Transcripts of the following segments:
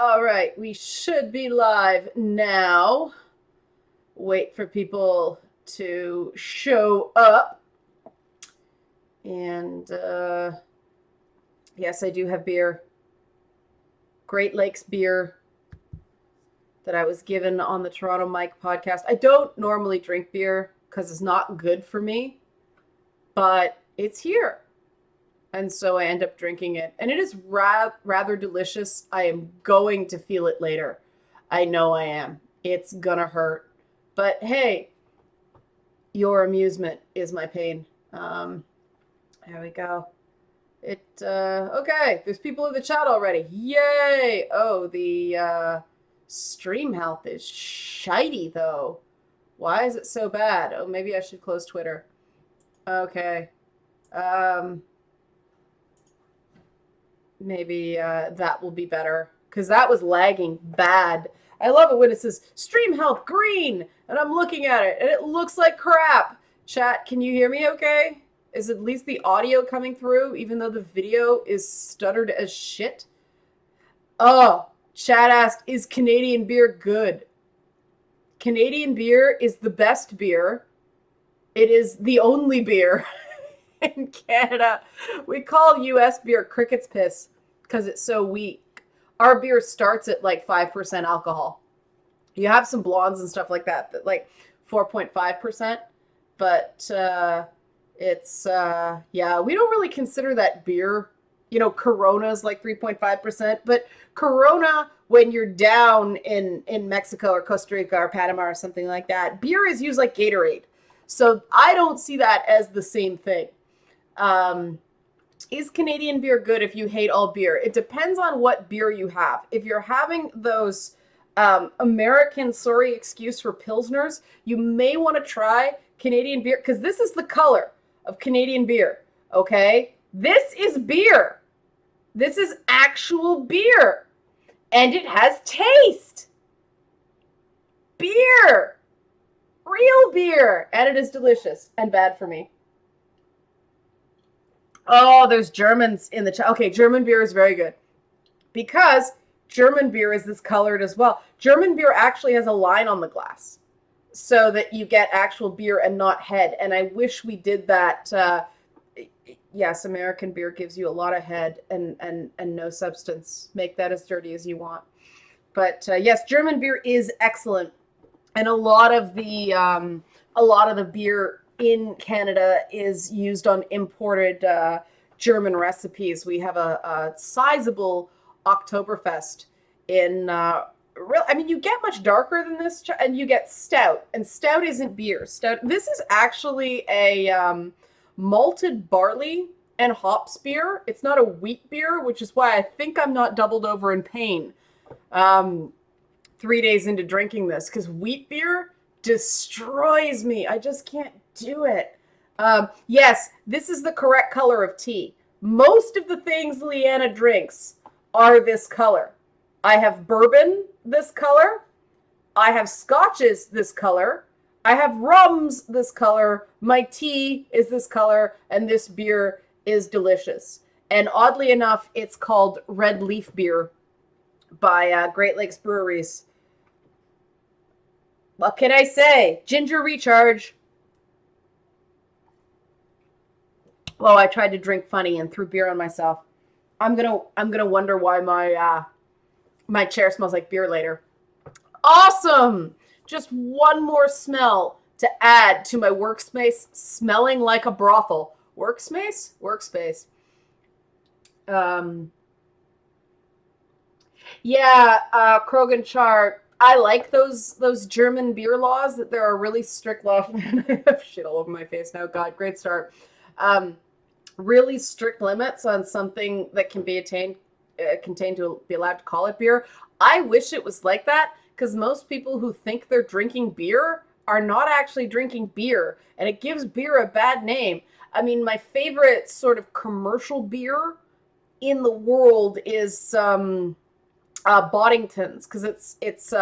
All right, we should be live now. Wait for people to show up. And yes, I do have beer. Great Lakes beer that I was given on the Toronto Mike podcast. I don't normally drink beer because it's not good for me, but it's here. And so I end up drinking it. And it is rather delicious. I am going to feel it later. I know I am. It's gonna hurt. But hey, your amusement is my pain. There we go. Okay, there's people in the chat already. Yay! Oh, the stream health is shitey though. Why is it so bad? Oh, maybe I should close Twitter. Okay. Maybe that will be better because that was lagging bad. I love it when it says stream health green and I'm looking at it and it looks like crap. Chat, can you hear me okay? Is at least the audio coming through even though the video is stuttered as shit? Oh, chat asked, is Canadian beer good? Canadian beer is the best beer. It is the only beer in Canada. We call US beer cricket's piss because it's so weak. Our beer starts at like 5% alcohol. You have some blondes and stuff like that like 4.5%, but it's yeah, we don't really consider that beer. You know, Corona's like 3.5%, but Corona, when you're down in Mexico or Costa Rica or Panama or something like that, beer is used like Gatorade. So I don't see that as the same thing. Is Canadian beer good if you hate all beer? It depends on what beer you have. If you're having those American, sorry excuse for Pilsners, you may want to try Canadian beer because this is the color of Canadian beer, okay? This is beer. This is actual beer. And it has taste. Beer. Real beer. And it is delicious and bad for me. Oh, there's Germans in the chat. Okay, German beer is very good because German beer is this colored as well. German beer actually has a line on the glass so that you get actual beer and not head. And I wish we did that. Yes, American beer gives you a lot of head and no substance. Make that as dirty as you want. But yes, German beer is excellent, and a lot of the beer in Canada is used on imported German recipes. We have a sizable Oktoberfest in I mean, you get much darker than this, and you get stout, and stout isn't beer. Stout. This is actually a malted barley and hops beer. It's not a wheat beer, which is why I think I'm not doubled over in pain 3 days into drinking this, because wheat beer destroys me. I just can't do it. Yes, this is the correct color of tea. Most of the things Leanna drinks are this color. I have bourbon this color. I have scotches this color. I have rums this color. My tea is this color, and this beer is delicious. And oddly enough, it's called Red Leaf Beer by Great Lakes Breweries. What can I say? Ginger recharge. Oh, I tried to drink funny and threw beer on myself. I'm gonna wonder why my chair smells like beer later. Awesome! Just one more smell to add to my workspace smelling like a brothel. Workspace? Workspace. Yeah, Krogan Char. I like those German beer laws that there are really strict laws. I have shit all over my face now. God, great start. Really strict limits on something that can be contained to be allowed to call it beer. I wish it was like that, because most people who think they're drinking beer are not actually drinking beer, and it gives beer a bad name. I mean, my favorite sort of commercial beer in the world is Boddington's, because it's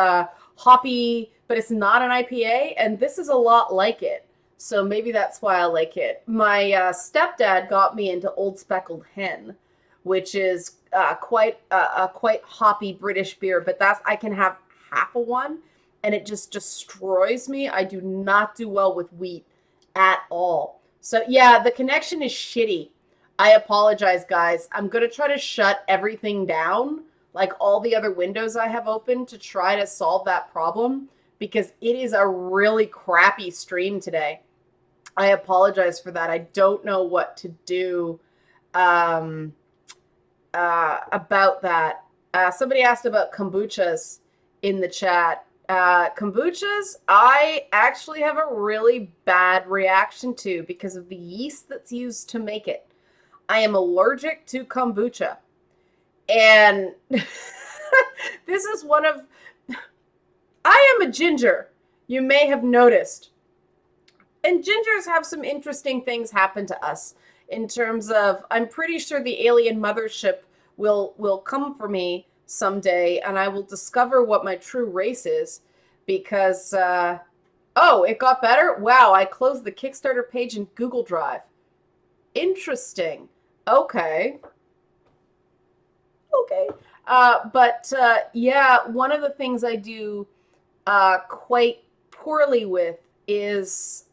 hoppy, but it's not an IPA, and this is a lot like it. So maybe that's why I like it. My stepdad got me into Old Speckled Hen, which is quite hoppy British beer, but I can have half of one and it just destroys me. I do not do well with wheat at all. So yeah, the connection is shitty. I apologize, guys. I'm gonna try to shut everything down, like all the other windows I have open, to try to solve that problem because it is a really crappy stream today. I apologize for that. I don't know what to do um, about that. Somebody asked about kombuchas in the chat. Kombuchas, I actually have a really bad reaction to because of the yeast that's used to make it. I am allergic to kombucha. And this is one of. I am a ginger. You may have noticed. And gingers have some interesting things happen to us in terms of, I'm pretty sure the alien mothership will come for me someday and I will discover what my true race is because oh, it got better. Wow, I closed the Kickstarter page in Google Drive. Interesting. Okay. But yeah, one of the things I do quite poorly with is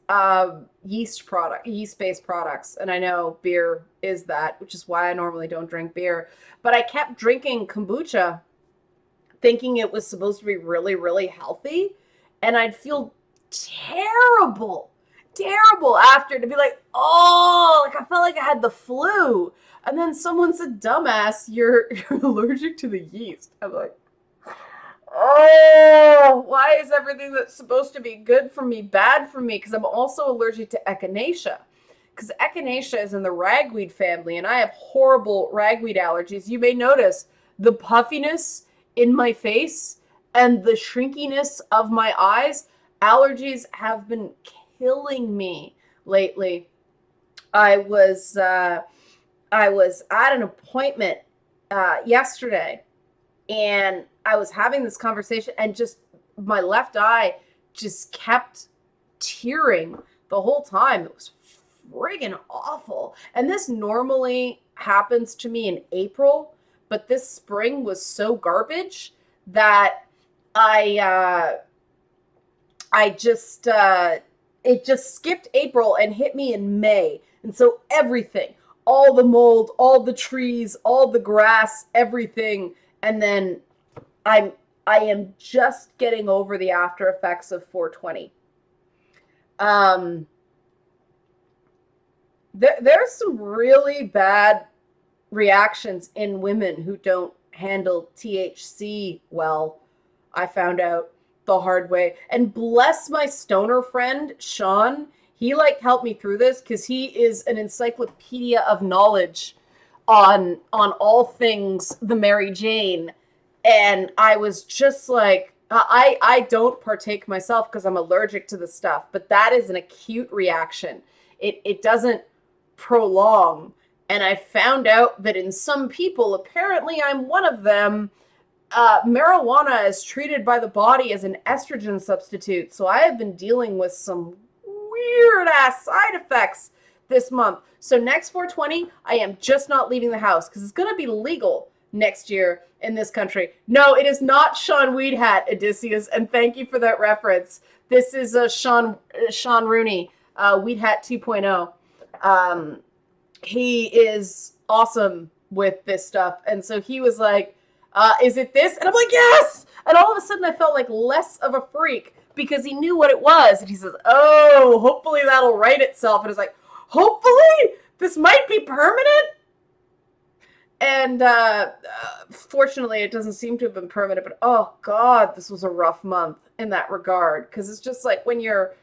yeast-based products. And I know beer is that, which is why I normally don't drink beer. But I kept drinking kombucha thinking it was supposed to be really, really healthy. And I'd feel terrible, terrible after to be like, oh, like I felt like I had the flu. And then someone said, dumbass, you're allergic to the yeast. I'm like, oh, why is everything that's supposed to be good for me bad for me? Because I'm also allergic to echinacea. Because echinacea is in the ragweed family, and I have horrible ragweed allergies. You may notice the puffiness in my face and the shrinkiness of my eyes. Allergies have been killing me lately. I was at an appointment yesterday, and I was having this conversation, and just my left eye just kept tearing the whole time. It was friggin' awful. And this normally happens to me in April, but this spring was so garbage that I just it just skipped April and hit me in May. And so everything, all the mold, all the trees, all the grass, everything, and then I am just getting over the after effects of 420. There's some really bad reactions in women who don't handle THC well. I found out the hard way. And bless my stoner friend, Sean. He helped me through this because he is an encyclopedia of knowledge on all things the Mary Jane. And I was just like, I don't partake myself because I'm allergic to the stuff, but that is an acute reaction. It doesn't prolong. And I found out that in some people, apparently I'm one of them, marijuana is treated by the body as an estrogen substitute. So I have been dealing with some weird ass side effects this month. So next 420, I am just not leaving the house because it's going to be legal next year in this country. No, it is not Sean Weedhat, Odysseus, and thank you for that reference. This is Sean Rooney, Weedhat 2.0. He is awesome with this stuff, and so he was like, is it this? And I'm like, yes! And all of a sudden I felt like less of a freak because he knew what it was. And he says, oh, hopefully that'll right itself. And it's like, hopefully? This might be permanent? And fortunately, it doesn't seem to have been permanent. But oh God, this was a rough month in that regard. Because it's just like when your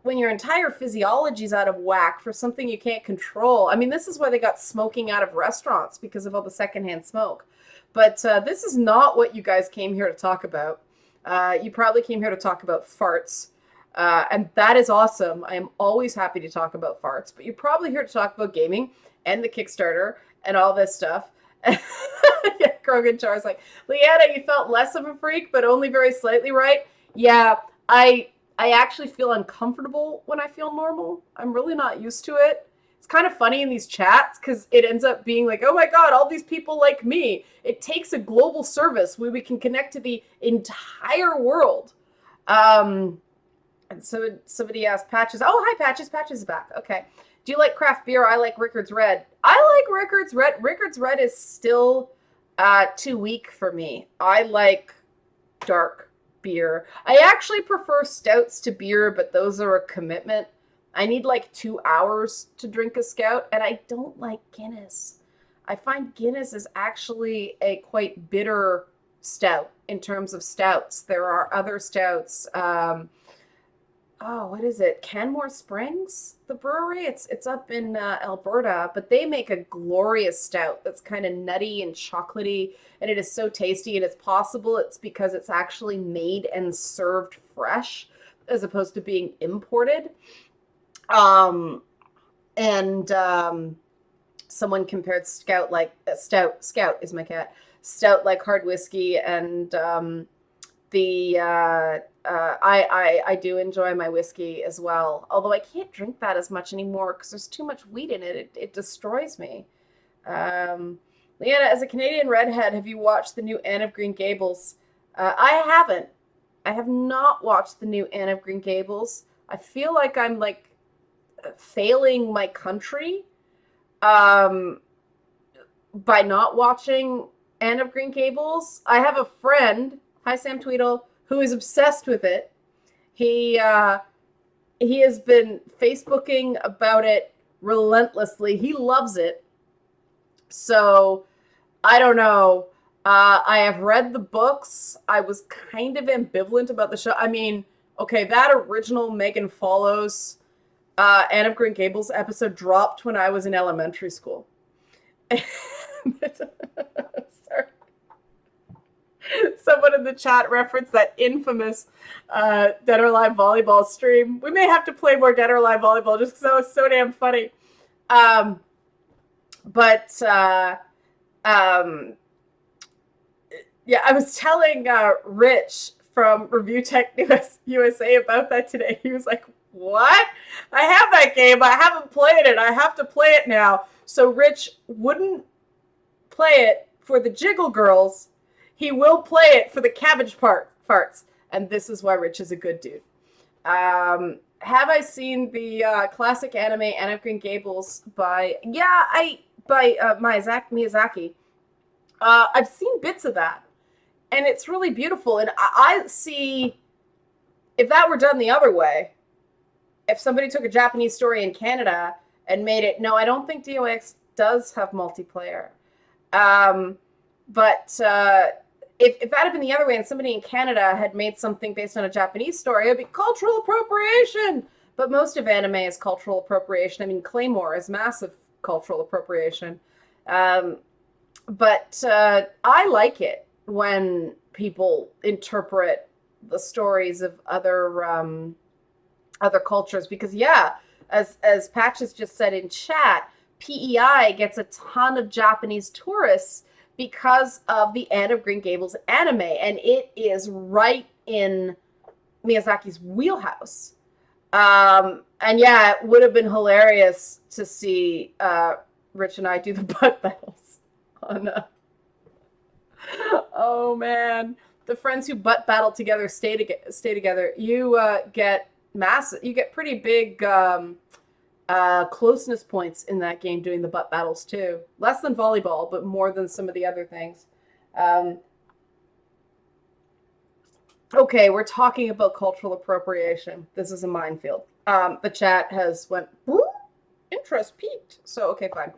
entire physiology's out of whack for something you can't control. I mean, this is why they got smoking out of restaurants, because of all the secondhand smoke. But this is not what you guys came here to talk about. You probably came here to talk about farts. And that is awesome. I am always happy to talk about farts. But you're probably here to talk about gaming and the Kickstarter and all this stuff. Yeah, Krogan Char's like, Leanna, you felt less of a freak, but only very slightly right. Yeah, I actually feel uncomfortable when I feel normal. I'm really not used to it. It's kind of funny in these chats because it ends up being like, oh my God, all these people like me. It takes a global service where we can connect to the entire world. And so somebody asked Patches. Oh, hi, Patches. Patches is back. Okay. Do you like craft beer? I like Rickard's Red. I like Rickard's Red. Rickard's Red is still too weak for me. I like dark beer. I actually prefer stouts to beer, but those are a commitment. I need like 2 hours to drink a stout, and I don't like Guinness. I find Guinness is actually a quite bitter stout in terms of stouts. There are other stouts. What is it? Canmore Springs, the brewery. It's up in Alberta, but they make a glorious stout that's kind of nutty and chocolatey, and it is so tasty. And it's possible it's because it's actually made and served fresh as opposed to being imported. And someone compared Scout is my cat. Stout like hard whiskey, and I do enjoy my whiskey as well. Although I can't drink that as much anymore because there's too much wheat in it. It destroys me. Leanna, as a Canadian redhead, have you watched the new Anne of Green Gables? I haven't. I have not watched the new Anne of Green Gables. I feel like I'm like failing my country by not watching Anne of Green Gables. I have a friend, hi Sam Tweedle, who is obsessed with it. He has been Facebooking about it relentlessly. He loves it. So I don't know. I have read the books. I was kind of ambivalent about the show. I mean, okay, that original Megan Follows Anne of Green Gables episode dropped when I was in elementary school. Sorry. Someone in the chat referenced that infamous Dead or Alive volleyball stream. We may have to play more Dead or Alive volleyball just because that was so damn funny. Yeah, I was telling Rich from Review Tech USA about that today. He was like, what? I have that game. I haven't played it. I have to play it now. So Rich wouldn't play it for the Jiggle Girls. He will play it for the cabbage farts. And this is why Rich is a good dude. Have I seen the classic anime Anne of Green Gables by Miyazaki? I've seen bits of that. And it's really beautiful. And I see, if that were done the other way, if somebody took a Japanese story in Canada and made it, no, I don't think DOX does have multiplayer. But if that had been the other way and somebody in Canada had made something based on a Japanese story, it'd be cultural appropriation. But most of anime is cultural appropriation. I mean, Claymore is massive cultural appropriation. But I like it when people interpret the stories of other cultures, because as Patches just said in chat, PEI gets a ton of Japanese tourists because of the Anne of Green Gables anime, and it is right in Miyazaki's wheelhouse. And yeah, it would have been hilarious to see Rich and I do the butt battles on oh man, the friends who butt battle together stay together. You get pretty big closeness points in that game doing the butt battles too. Less than volleyball, but more than some of the other things. Okay, we're talking about cultural appropriation. This is a minefield. The chat has went, interest peaked. So, okay, fine.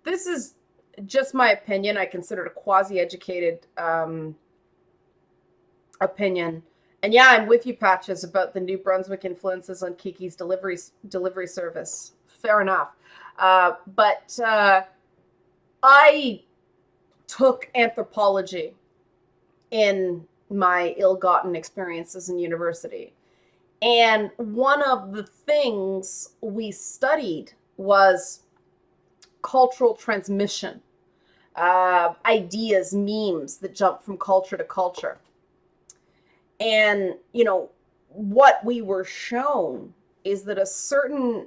This is just my opinion. I consider it a quasi-educated opinion. And yeah, I'm with you, Patches, about the New Brunswick influences on Kiki's delivery service. Fair enough. But I took anthropology in my ill-gotten experiences in university. And one of the things we studied was cultural transmission, ideas, memes that jump from culture to culture. And, what we were shown is that a certain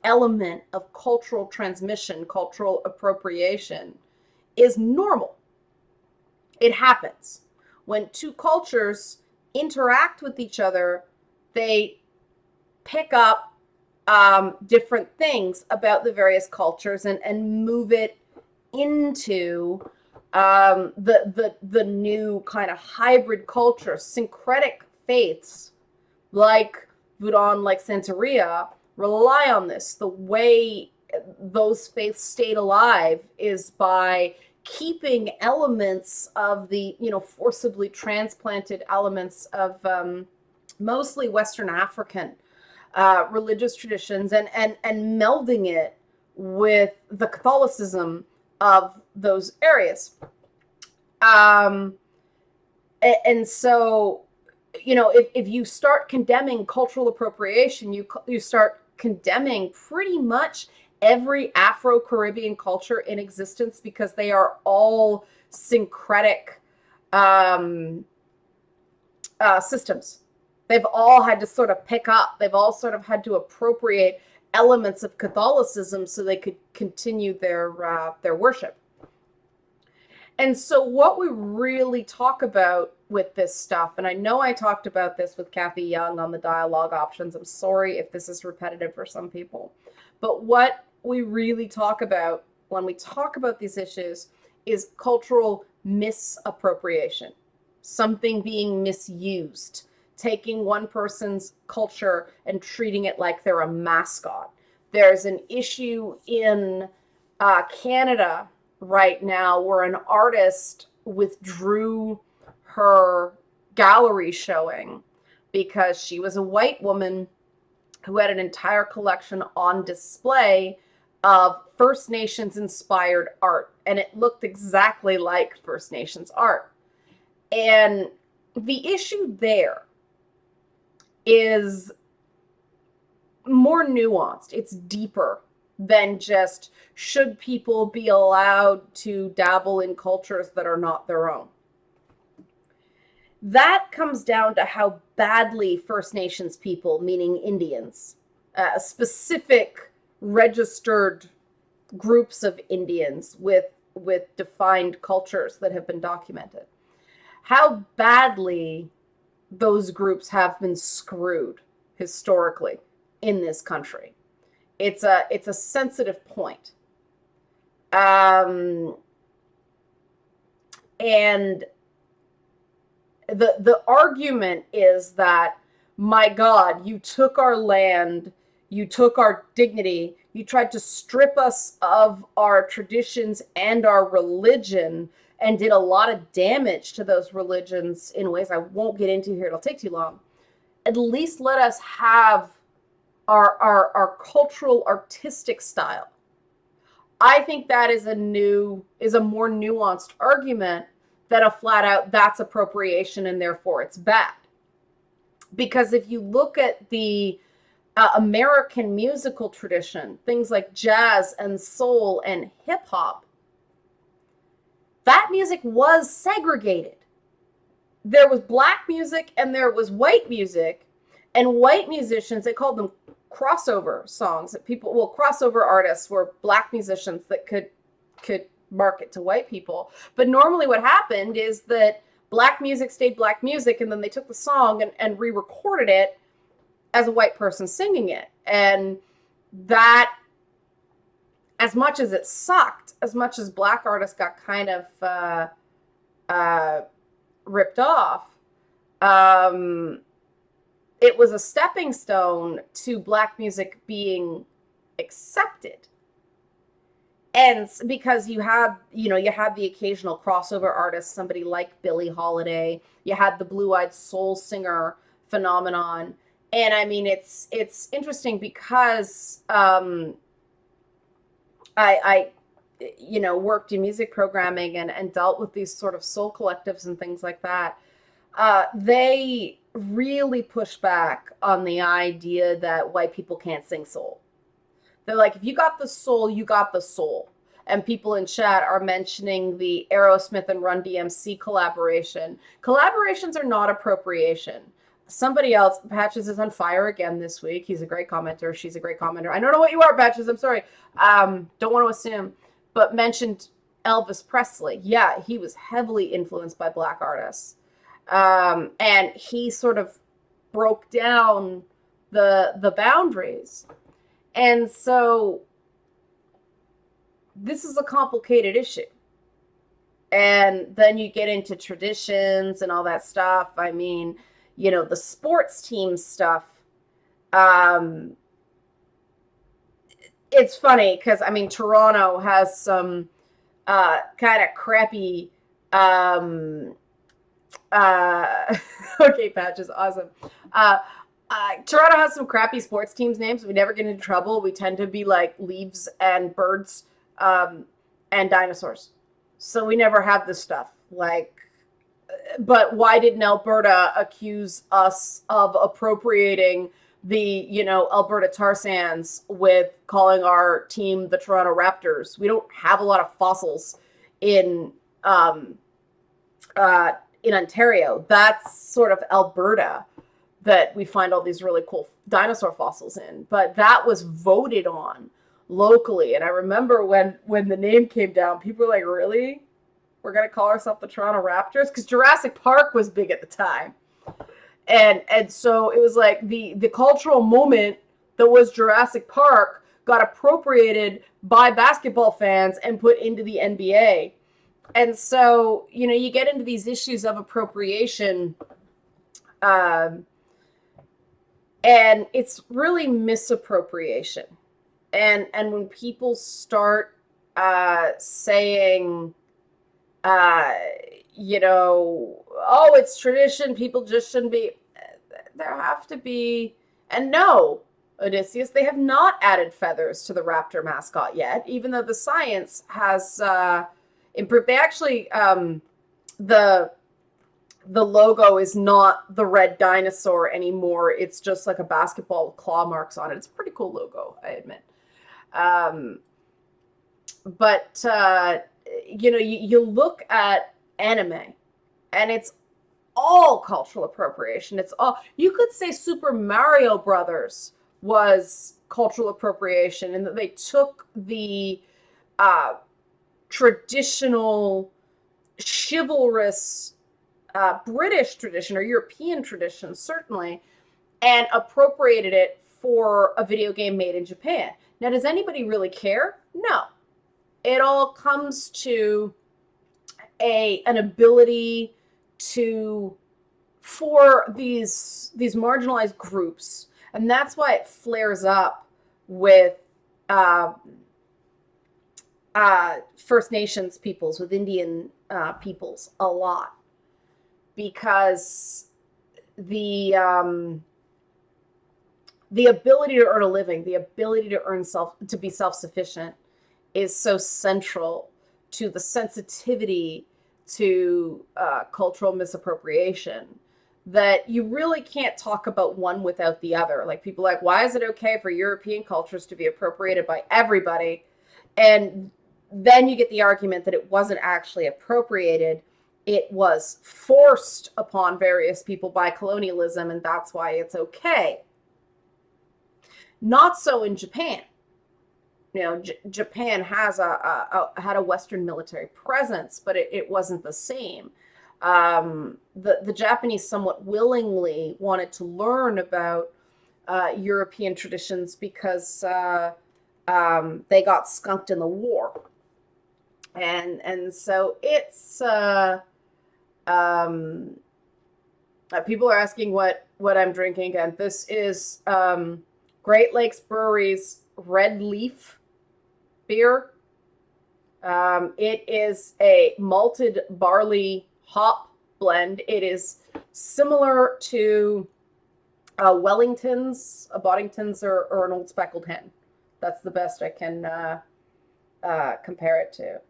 element of cultural transmission, cultural appropriation is normal. It happens. When two cultures interact with each other, they pick up different things about the various cultures and move it into the new kind of hybrid culture. Syncretic faiths like Voodoo, like Santeria, rely on this. The way those faiths stayed alive is by keeping elements of the, forcibly transplanted elements of mostly Western African religious traditions and melding it with the Catholicism of those areas. And so, if you start condemning cultural appropriation, you start condemning pretty much every Afro-Caribbean culture in existence, because they are all syncretic systems. They've all had to sort of pick up. They've all sort of had to appropriate elements of Catholicism so they could continue their worship. And so what we really talk about with this stuff, and I know I talked about this with Kathy Young on the dialogue options. I'm sorry if this is repetitive for some people. But what we really talk about when we talk about these issues is cultural misappropriation, something being misused, taking one person's culture and treating it like they're a mascot. There's an issue in Canada right now where an artist withdrew her gallery showing because she was a white woman who had an entire collection on display of First Nations inspired art, and it looked exactly like First Nations art. And the issue there is more nuanced. It's deeper than just, should people be allowed to dabble in cultures that are not their own? That comes down to how badly First Nations people, meaning Indians, specific registered groups of Indians with defined cultures that have been documented, how badly those groups have been screwed historically in this country. It's a sensitive point. And the argument is that, my God, you took our land, you took our dignity, you tried to strip us of our traditions and our religion, and did a lot of damage to those religions in ways I won't get into here. It'll take too long. At least let us have our cultural artistic style. I think that is a more nuanced argument than a flat out that's appropriation and therefore it's bad. Because if you look at the American musical tradition, things like jazz and soul and hip hop, that music was segregated. There was black music and there was white music, and white musicians, they called them crossover songs. That crossover artists were black musicians that could market to white people. But normally what happened is that black music stayed black music, and then they took the song and re-recorded it as a white person singing it. And that, as much as it sucked, as much as black artists got kind of ripped off, it was a stepping stone to black music being accepted. And because you had the occasional crossover artist, somebody like Billie Holiday, you had the blue-eyed soul singer phenomenon. And I mean, it's interesting because I worked in music programming and dealt with these sort of soul collectives and things like that. They really push back on the idea that white people can't sing soul. They're like, if you got the soul, you got the soul. And people in chat are mentioning the Aerosmith and Run DMC collaboration. Collaborations are not appropriation. Somebody else, Patches is on fire again this week. He's a great commenter. She's a great commenter. I don't know what you are, Patches. I'm sorry. Don't want to assume, but mentioned Elvis Presley. Yeah, he was heavily influenced by black artists. And he sort of broke down the boundaries. And so this is a complicated issue. And then you get into traditions and all that stuff. I mean, the sports team stuff. Um, it's funny because, I mean, Toronto has some kind of crappy. Um, okay, Patches, awesome. Toronto has some crappy sports teams names. We never get into trouble. We tend to be like leaves and birds and dinosaurs. So we never have this stuff. But why didn't Alberta accuse us of appropriating the, Alberta tar sands with calling our team the Toronto Raptors? We don't have a lot of fossils in Ontario. That's sort of Alberta that we find all these really cool dinosaur fossils in. But that was voted on locally. And I remember when the name came down, people were like, really? We're going to call ourselves the Toronto Raptors? Because Jurassic Park was big at the time. And so it was like the cultural moment that was Jurassic Park got appropriated by basketball fans and put into the NBA. And so, you get into these issues of appropriation, and it's really misappropriation. And when people start saying, oh, it's tradition, people just shouldn't be, there have to be, and no, Odysseus, they have not added feathers to the raptor mascot yet, even though the science has improved. They actually, the logo is not the red dinosaur anymore. It's just like a basketball with claw marks on it. It's a pretty cool logo, I admit. But you look at anime, and it's all cultural appropriation. It's all, you could say Super Mario Brothers was cultural appropriation, and that they took the traditional chivalrous British tradition or European tradition, certainly, and appropriated it for a video game made in Japan. Now, does anybody really care? No. It all comes to an ability for these marginalized groups, and that's why it flares up with First Nations peoples, with Indian peoples a lot, because the ability to earn a living, the ability to be self-sufficient, is so central to the sensitivity to cultural misappropriation that you really can't talk about one without the other. Like, people are like, why is it okay for European cultures to be appropriated by everybody? And then you get the argument that it wasn't actually appropriated. It was forced upon various people by colonialism, and that's why it's okay. Not so in Japan. Japan has had a Western military presence, but it wasn't the same. The Japanese somewhat willingly wanted to learn about European traditions because they got skunked in the war, and so it's people are asking what I'm drinking again. This is Great Lakes Brewery's Red Leaf beer. It is a malted barley hop blend. It is similar to Wellingtons, a Boddingtons, or an Old Speckled Hen. That's the best I can compare it to.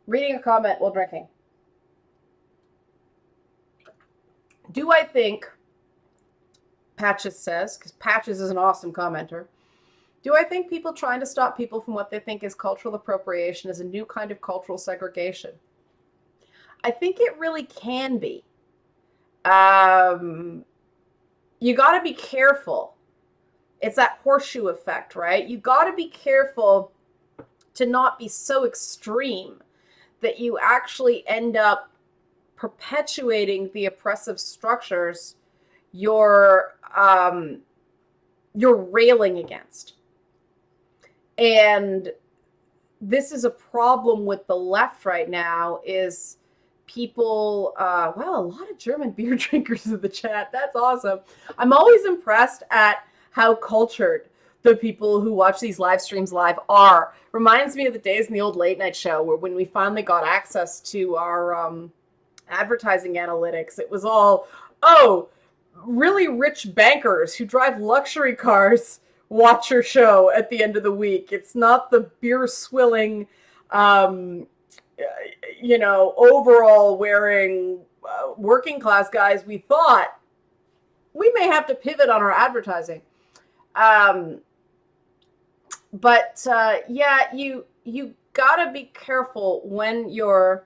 Reading a comment while drinking. Do I think, Patches says, because Patches is an awesome commenter, do I think people trying to stop people from what they think is cultural appropriation is a new kind of cultural segregation? I think it really can be. Um, you got to be careful. It's that horseshoe effect, right? You got to be careful to not be so extreme that you actually end up perpetuating the oppressive structures you're you're railing against. And this is a problem with the left right now is people wow, a lot of German beer drinkers in the chat. That's awesome. I'm always impressed at how cultured the people who watch these live streams live are. Reminds me of the days in the old late night show where when we finally got access to our advertising analytics, it was all, oh, really rich bankers who drive luxury cars watch your show at the end of the week. It's not the beer swilling, um, overall wearing working class guys we thought. We may have to pivot on our advertising. Um, but yeah, you gotta be careful when you're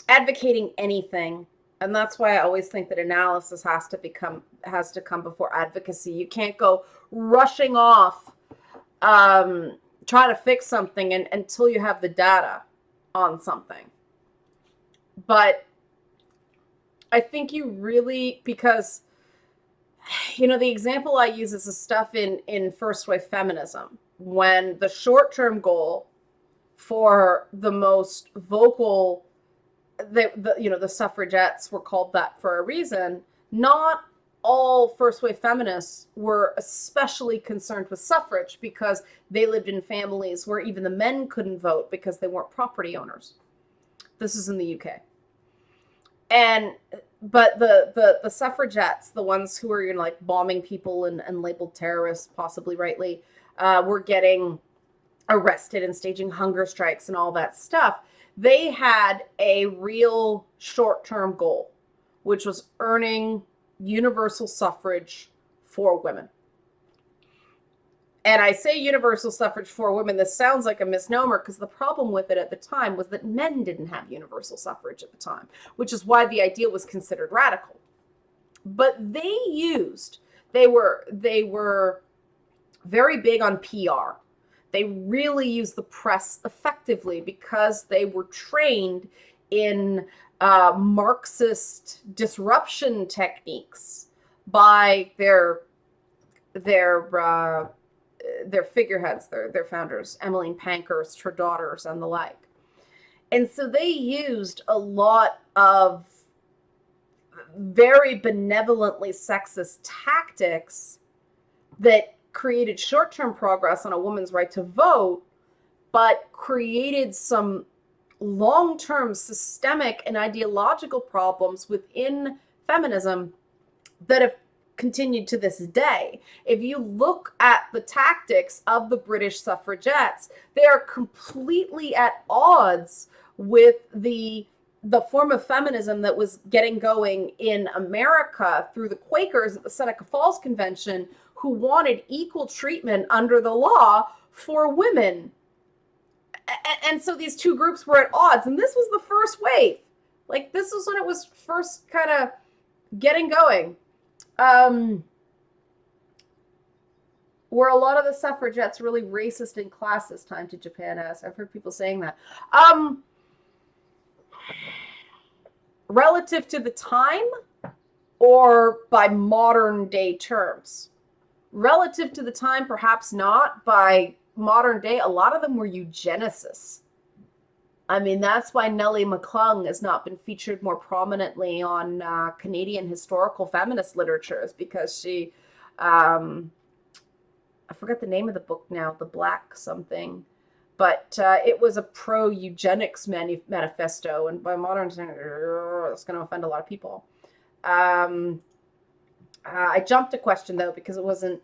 advocating anything, and that's why I always think that analysis has to come before advocacy. You can't go rushing off trying to fix something until you have the data on something. But I think you really, because the example I use is the stuff in first wave feminism, when the short-term goal for the most vocal, the suffragettes were called that for a reason. Not all first wave feminists were especially concerned with suffrage because they lived in families where even the men couldn't vote because they weren't property owners. This is in the UK. But the suffragettes, the ones who were like bombing people and labeled terrorists, possibly rightly, were getting arrested and staging hunger strikes and all that stuff. They had a real short-term goal, which was earning universal suffrage for women. And I say universal suffrage for women, this sounds like a misnomer because the problem with it at the time was that men didn't have universal suffrage at the time, which is why the idea was considered radical. But they were very big on PR. They really used the press effectively because they were trained in Marxist disruption techniques by their figureheads, their founders, Emmeline Pankhurst, her daughters, and the like. And so they used a lot of very benevolently sexist tactics that created short-term progress on a woman's right to vote, but created some long-term systemic and ideological problems within feminism that have continued to this day. If you look at the tactics of the British suffragettes, they are completely at odds with the form of feminism that was getting going in America through the Quakers at the Seneca Falls Convention, who wanted equal treatment under the law for women. And so these two groups were at odds, and this was the first wave. Like, this was when it was first kind of getting going. Were a lot of the suffragettes really racist and classist, time to Japan asked. I've heard people saying that. Relative to the time or by modern day terms? Relative to the time, perhaps not. By modern day, a lot of them were eugenicists. I mean, that's why Nellie McClung has not been featured more prominently on Canadian historical feminist literature, is because she, I forgot the name of the book now, The Black something, but it was a pro-eugenics manifesto, and by modern standards, it's going to offend a lot of people. I jumped a question, though, because it was a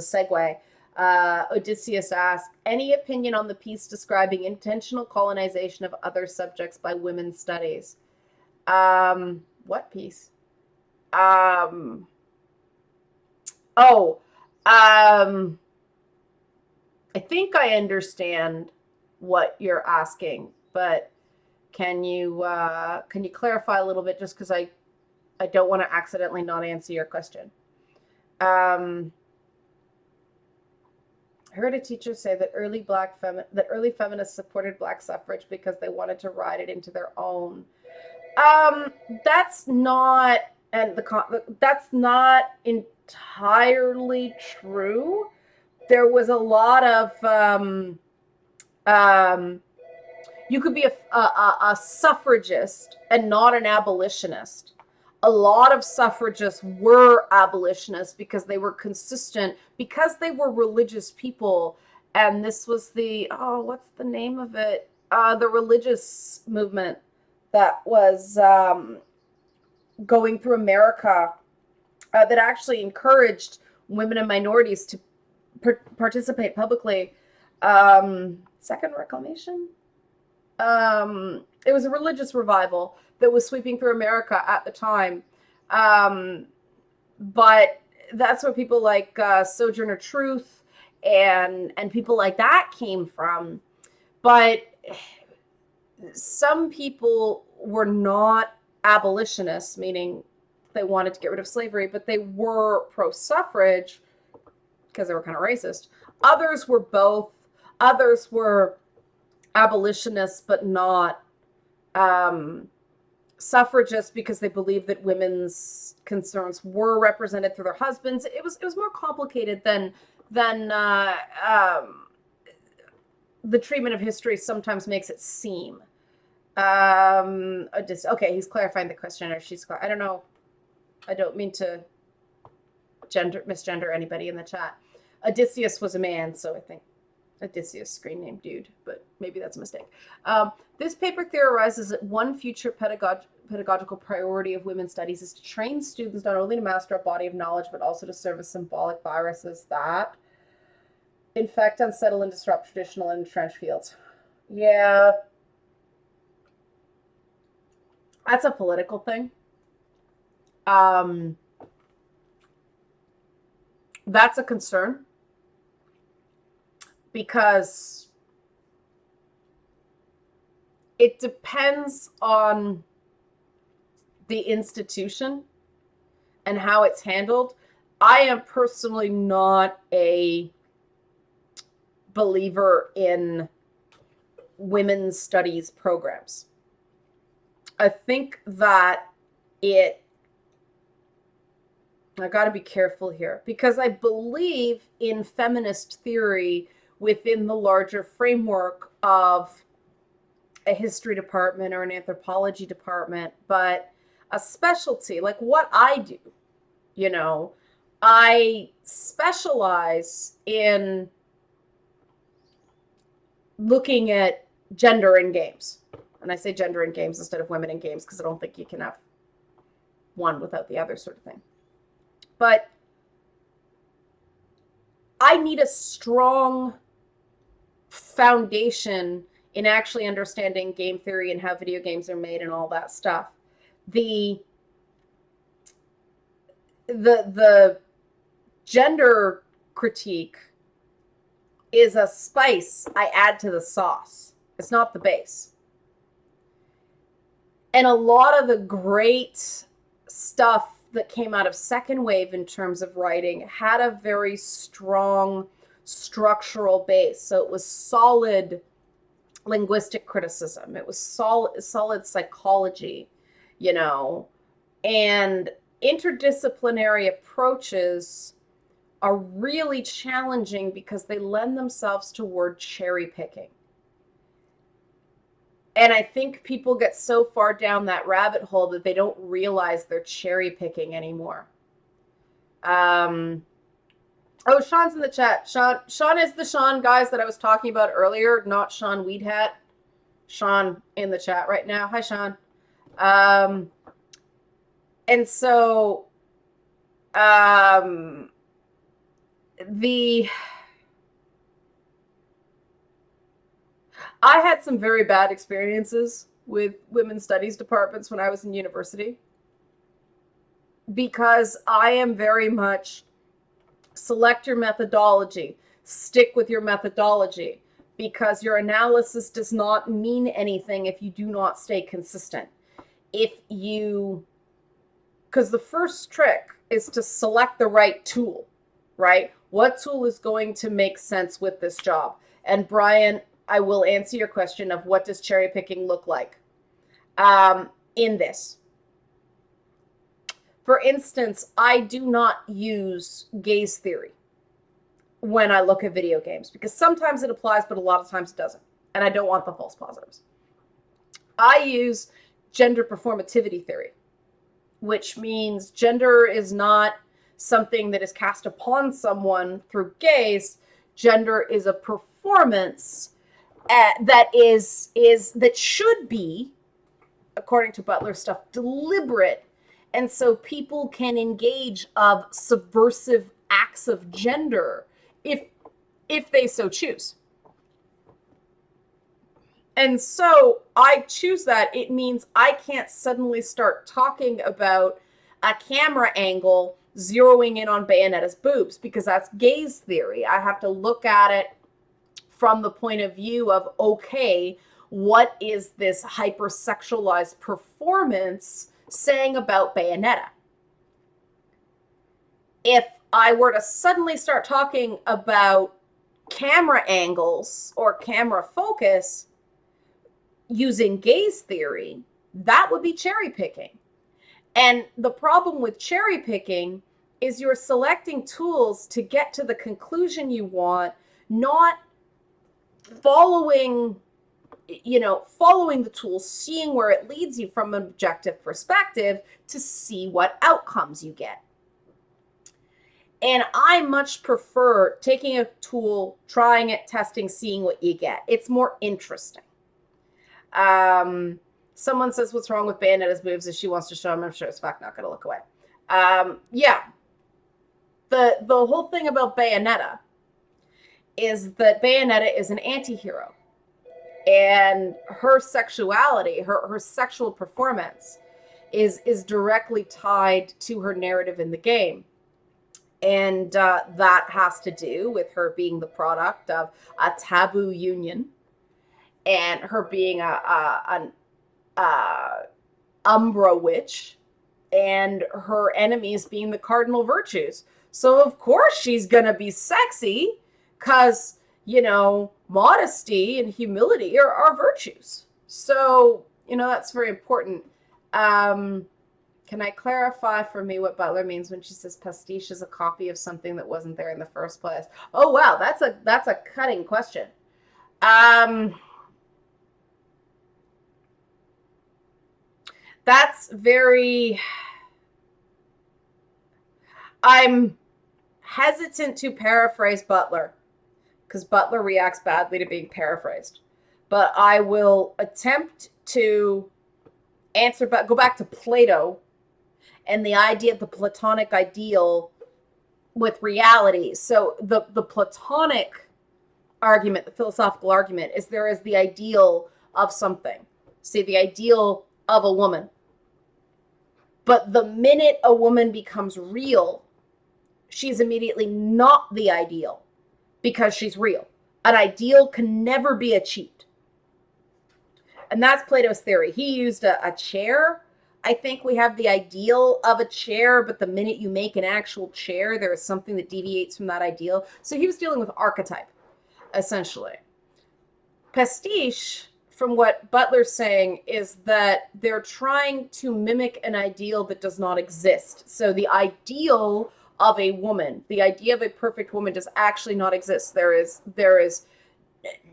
segue. Odysseus asked, any opinion on the piece describing intentional colonization of other subjects by women's studies? What piece? I think I understand what you're asking, but can you clarify a little bit, just because I don't want to accidentally not answer your question. I heard a teacher say that early feminists supported black suffrage because they wanted to ride it into their own. That's not, and that's not entirely true. There was a lot of you could be a suffragist and not an abolitionist. A lot of suffragists were abolitionists because they were consistent, because they were religious people. And this was what's the name of it? The religious movement that was going through America that actually encouraged women and minorities to participate publicly. Second Reclamation? It was a religious revival that was sweeping through America at the time. But that's where people like Sojourner Truth and people like that came from. But some people were not abolitionists, meaning they wanted to get rid of slavery, but they were pro-suffrage because they were kind of racist. Others were both. Others were abolitionists, but not suffragists because they believed that women's concerns were represented through their husbands. It was more complicated than the treatment of history sometimes makes it seem. Okay, he's clarifying the question, or I don't know. I don't mean to misgender anybody in the chat. Odysseus was a man, so I think Odysseus, screen name dude, but maybe that's a mistake. This paper theorizes that one future pedagogical priority of women's studies is to train students not only to master a body of knowledge, but also to serve as symbolic viruses that infect, unsettle, and disrupt traditional and entrenched fields. Yeah. That's a political thing. That's a concern because it depends on the institution and how it's handled. I am personally not a believer in women's studies programs. I think that I got to be careful here because I believe in feminist theory within the larger framework of a history department or an anthropology department, but a specialty like what I do, I specialize in looking at gender in games. And I say gender in games instead of women in games because I don't think you can have one without the other sort of thing. But I need a strong foundation in actually understanding game theory and how video games are made and all that stuff. The gender critique is a spice I add to the sauce. It's not the base. And a lot of the great stuff that came out of second wave in terms of writing had a very strong structural base. So it was solid linguistic criticism. It was solid psychology, and interdisciplinary approaches are really challenging because they lend themselves toward cherry picking. And I think people get so far down that rabbit hole that they don't realize they're cherry picking anymore. Oh, Sean's in the chat. Sean is the Sean, guys, that I was talking about earlier, not Sean Weedhat. Sean in the chat right now. Hi, Sean. And so I had some very bad experiences with women's studies departments when I was in university because I am very much select your methodology, stick with your methodology, because your analysis does not mean anything if you do not stay consistent. If you because the first trick is to select the right tool, right? What tool is going to make sense with this job? And Brian, I will answer your question of what does cherry picking look like in this. For instance, I do not use gaze theory when I look at video games because sometimes it applies, but a lot of times it doesn't. And I don't want the false positives. I use gender performativity theory, which means gender is not something that is cast upon someone through gaze. Gender is a performance that should be, according to Butler's stuff, deliberate. And so people can engage of subversive acts of gender if they so choose. And so I choose that. It means I can't suddenly start talking about a camera angle zeroing in on Bayonetta's boobs because that's gaze theory. I have to look at it from the point of view of, okay, what is this hypersexualized performance saying about Bayonetta? If I were to suddenly start talking about camera angles or camera focus using gaze theory, that would be cherry picking. And the problem with cherry picking is you're selecting tools to get to the conclusion you want, not following the tools, seeing where it leads you from an objective perspective to see what outcomes you get. And I much prefer taking a tool, trying it, testing, seeing what you get. It's more interesting. Someone says, what's wrong with Bayonetta's moves if she wants to show them? I'm sure as fuck not going to look away. Yeah. The whole thing about Bayonetta is that Bayonetta is an anti-hero. And her sexuality, her sexual performance is directly tied to her narrative in the game. And that has to do with her being the product of a taboo union and her being an Umbra witch and her enemies being the cardinal virtues. So of course she's going to be sexy because, modesty and humility are virtues. So, that's very important. Can I clarify for me what Butler means when she says pastiche is a copy of something that wasn't there in the first place? Oh, wow. That's a cutting question. That's very... I'm hesitant to paraphrase Butler because Butler reacts badly to being paraphrased. But I will attempt to answer, but go back to Plato and the idea of the Platonic ideal with reality. So the Platonic argument, the philosophical argument, is there is the ideal of something. Say the ideal of a woman. But the minute a woman becomes real, she's immediately not the ideal because she's real. An ideal can never be achieved. And that's Plato's theory. He used a chair. I think we have the ideal of a chair, but the minute you make an actual chair, there is something that deviates from that ideal. So he was dealing with archetype, essentially. Pastiche, from what Butler's saying, is that they're trying to mimic an ideal that does not exist. So the ideal of a woman, the idea of a perfect woman does actually not exist. There is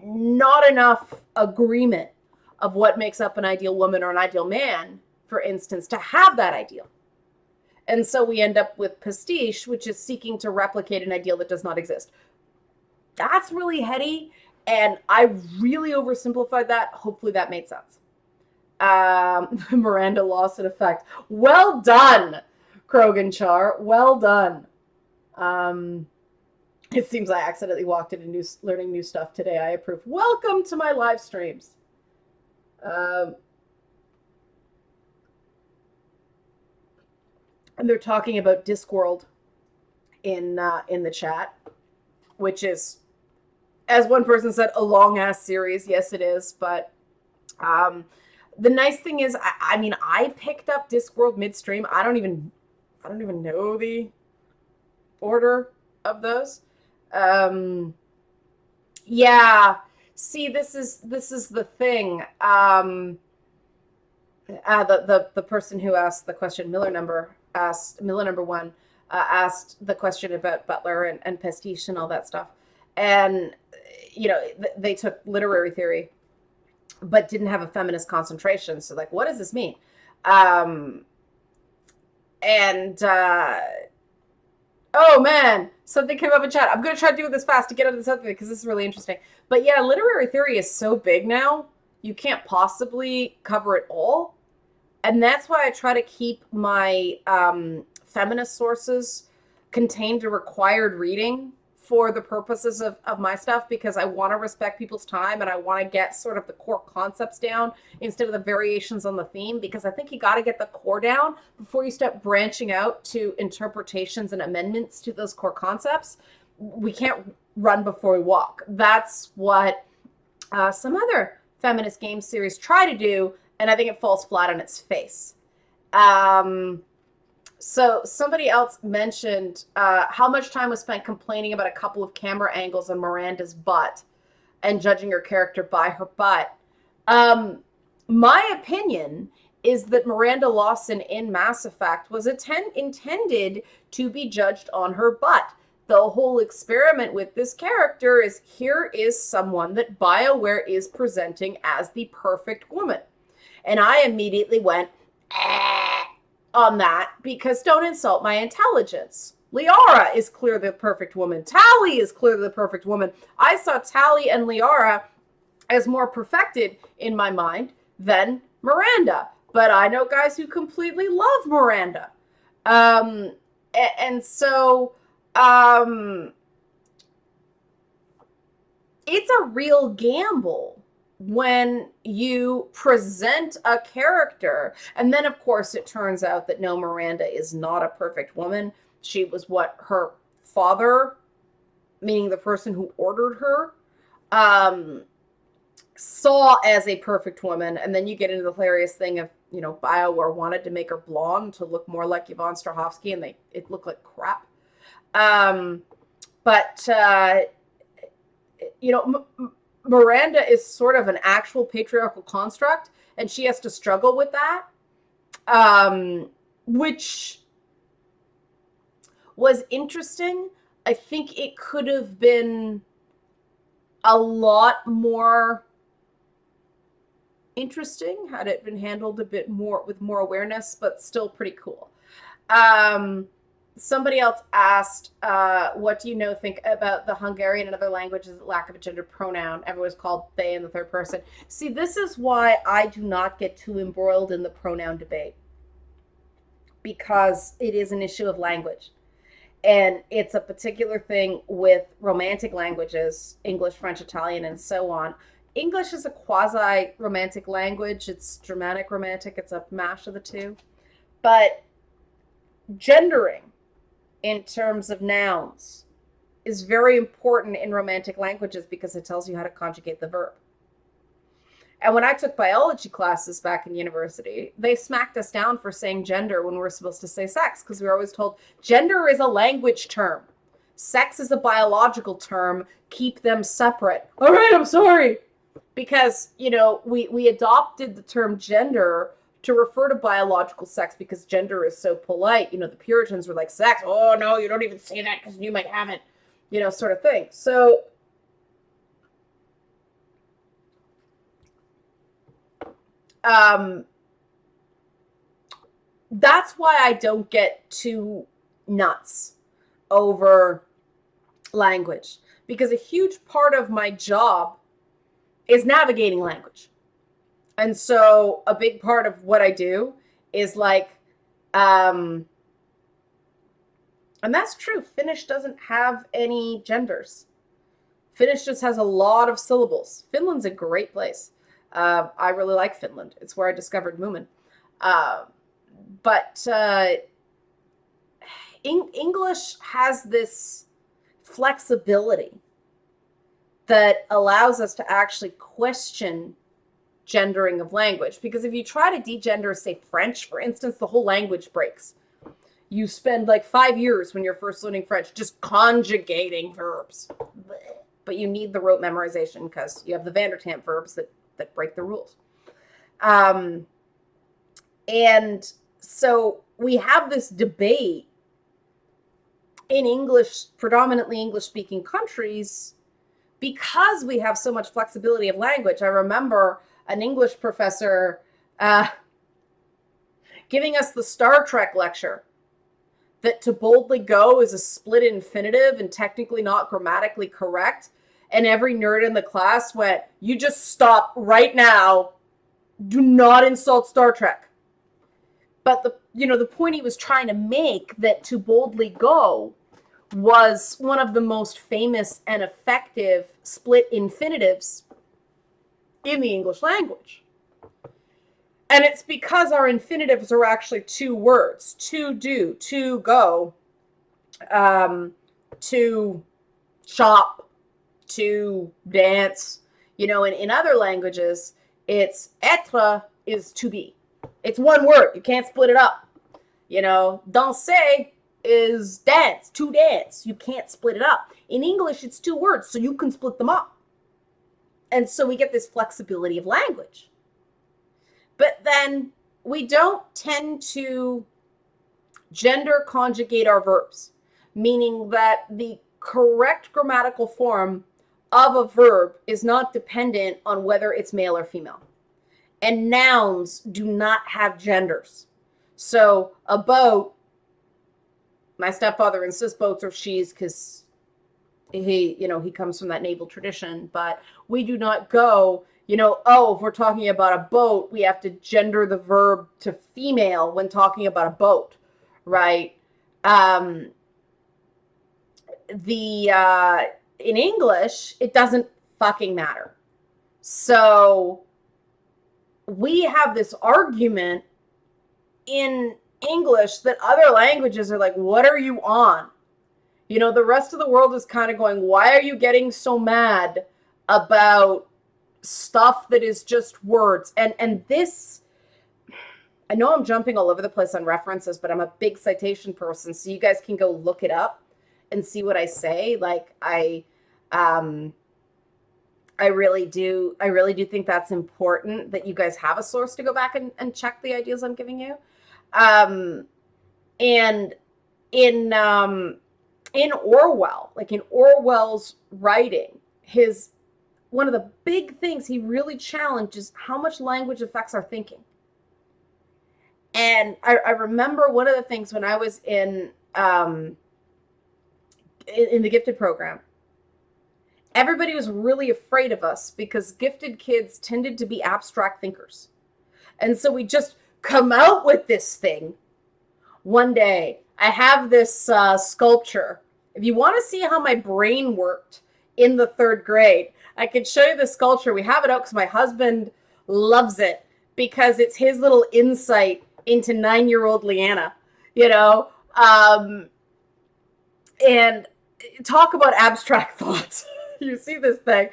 not enough agreement of what makes up an ideal woman or an ideal man, for instance, to have that ideal. And so we end up with pastiche, which is seeking to replicate an ideal that does not exist. That's really heady, and I really oversimplified that. Hopefully that made sense. Miranda lost in effect. Well done, Krogan Char. Well done. It seems I accidentally walked into learning new stuff today. I approve. Welcome to my live streams. And they're talking about Discworld in the chat, which is, as one person said, a long ass series. Yes, it is. But The nice thing is, I mean, I picked up Discworld midstream. I don't even know the order of those. Um, yeah. See, this is the thing. The person who asked the question, Miller number one, asked the question about Butler and pastiche and all that stuff, and they took literary theory, but didn't have a feminist concentration. So like, what does this mean? Um, and Oh man, something came up in chat. I'm gonna try to do this fast to get into this other thing because this is really interesting. But yeah, literary theory is so big now, you can't possibly cover it all. And that's why I try to keep my feminist sources contained to required reading for the purposes of my stuff, because I want to respect people's time and I want to get sort of the core concepts down instead of the variations on the theme, because I think you got to get the core down before you start branching out to interpretations and amendments to those core concepts. We can't run before we walk. That's what some other feminist game series try to do, and I think it falls flat on its face. So somebody else mentioned how much time was spent complaining about a couple of camera angles on Miranda's butt and judging her character by her butt. My opinion is that Miranda Lawson in Mass Effect was intended to be judged on her butt. The whole experiment with this character is, here is someone that BioWare is presenting as the perfect woman. And I immediately went on that, because don't insult my intelligence. Liara is clearly the perfect woman. Tali is clearly the perfect woman. I saw Tali and Liara as more perfected in my mind than Miranda. But I know guys who completely love Miranda. And so it's a real gamble when you present a character, and then of course it turns out that no, Miranda is not a perfect woman. She was what her father, meaning the person who ordered her, saw as a perfect woman. And then you get into the hilarious thing of, BioWare wanted to make her blonde to look more like Yvonne Strahovski, and it looked like crap. But Miranda is sort of an actual patriarchal construct, and she has to struggle with that, which was interesting. I think it could have been a lot more interesting had it been handled a bit more with more awareness, but still pretty cool. Somebody else asked, what do you think about the Hungarian and other languages lack of a gender pronoun? Everyone's called they in the third person. See, this is why I do not get too embroiled in the pronoun debate, because it is an issue of language. And it's a particular thing with romantic languages, English, French, Italian, and so on. English is a quasi-romantic language. It's Germanic romantic. It's a mash of the two. But gendering in terms of nouns is very important in romantic languages, because it tells you how to conjugate the verb. And when I took biology classes back in university, they smacked us down for saying gender when we were supposed to say sex, because we were always told gender is a language term. Sex is a biological term. Keep them separate. All right, I'm sorry. Because, we adopted the term gender to refer to biological sex because gender is so polite. The Puritans were like, sex, oh no, you don't even say that because you might have it, sort of thing. So that's why I don't get too nuts over language, because a huge part of my job is navigating language. And so a big part of what I do is and that's true. Finnish doesn't have any genders. Finnish just has a lot of syllables. Finland's a great place. I really like Finland. It's where I discovered Moomin. But English has this flexibility that allows us to actually question gendering of language. Because if you try to degender, say, French, for instance, the whole language breaks. You spend like 5 years when you're first learning French just conjugating verbs. But you need the rote memorization because you have the Vandertamp verbs that break the rules. And so we have this debate in English, predominantly English-speaking countries, because we have so much flexibility of language. I remember an English professor giving us the Star Trek lecture, that to boldly go is a split infinitive and technically not grammatically correct. And every nerd in the class went, you just stop right now. Do not insult Star Trek. But the point he was trying to make, that to boldly go was one of the most famous and effective split infinitives in the English language. And it's because our infinitives are actually 2 words: to do, to go, to shop, to dance. In other languages, it's être is to be. It's 1 word. You can't split it up. Danser is dance, to dance. You can't split it up. In English, it's 2 words, so you can split them up. And so we get this flexibility of language. But then we don't tend to gender conjugate our verbs, meaning that the correct grammatical form of a verb is not dependent on whether it's male or female. And nouns do not have genders. So a boat, my stepfather insists boats are she's because he comes from that naval tradition, but we do not go, if we're talking about a boat, we have to gender the verb to female when talking about a boat, right? In English, it doesn't fucking matter. So we have this argument in English that other languages are like, what are you on? The rest of the world is kind of going, why are you getting so mad about stuff that is just words? And this, I know I'm jumping all over the place on references, but I'm a big citation person, so you guys can go look it up and see what I say. Like I really do think that's important, that you guys have a source to go back and check the ideas I'm giving you. And in Orwell, like in Orwell's writing, one of the big things he really challenged is how much language affects our thinking. And I remember one of the things when I was in the gifted program, everybody was really afraid of us because gifted kids tended to be abstract thinkers. And so we just come out with this thing. One day, I have this sculpture. If you want to see how my brain worked in the 3rd grade, I could show you the sculpture. We have it out because my husband loves it because it's his little insight into 9-year-old Leanna, and talk about abstract thoughts. You see this thing.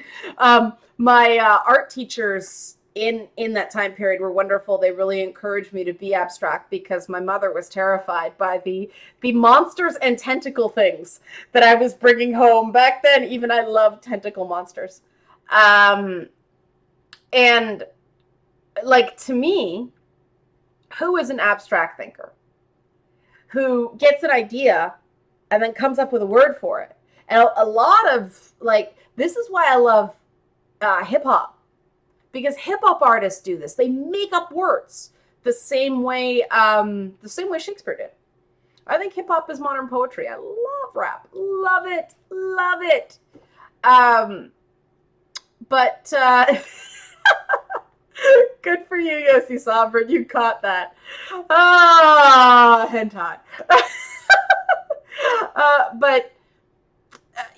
My art teachers in that time period were wonderful. They really encouraged me to be abstract because my mother was terrified by the monsters and tentacle things that I was bringing home. Back then, even I loved tentacle monsters. And like, to me, who is an abstract thinker? Who gets an idea and then comes up with a word for it? And a lot of, like, this is why I love hip hop. Because hip hop artists do this. They make up words the same way Shakespeare did. I think hip hop is modern poetry. I love rap. Love it. Love it. But good for you, Yossi Sovereign. You caught that. Hentai. But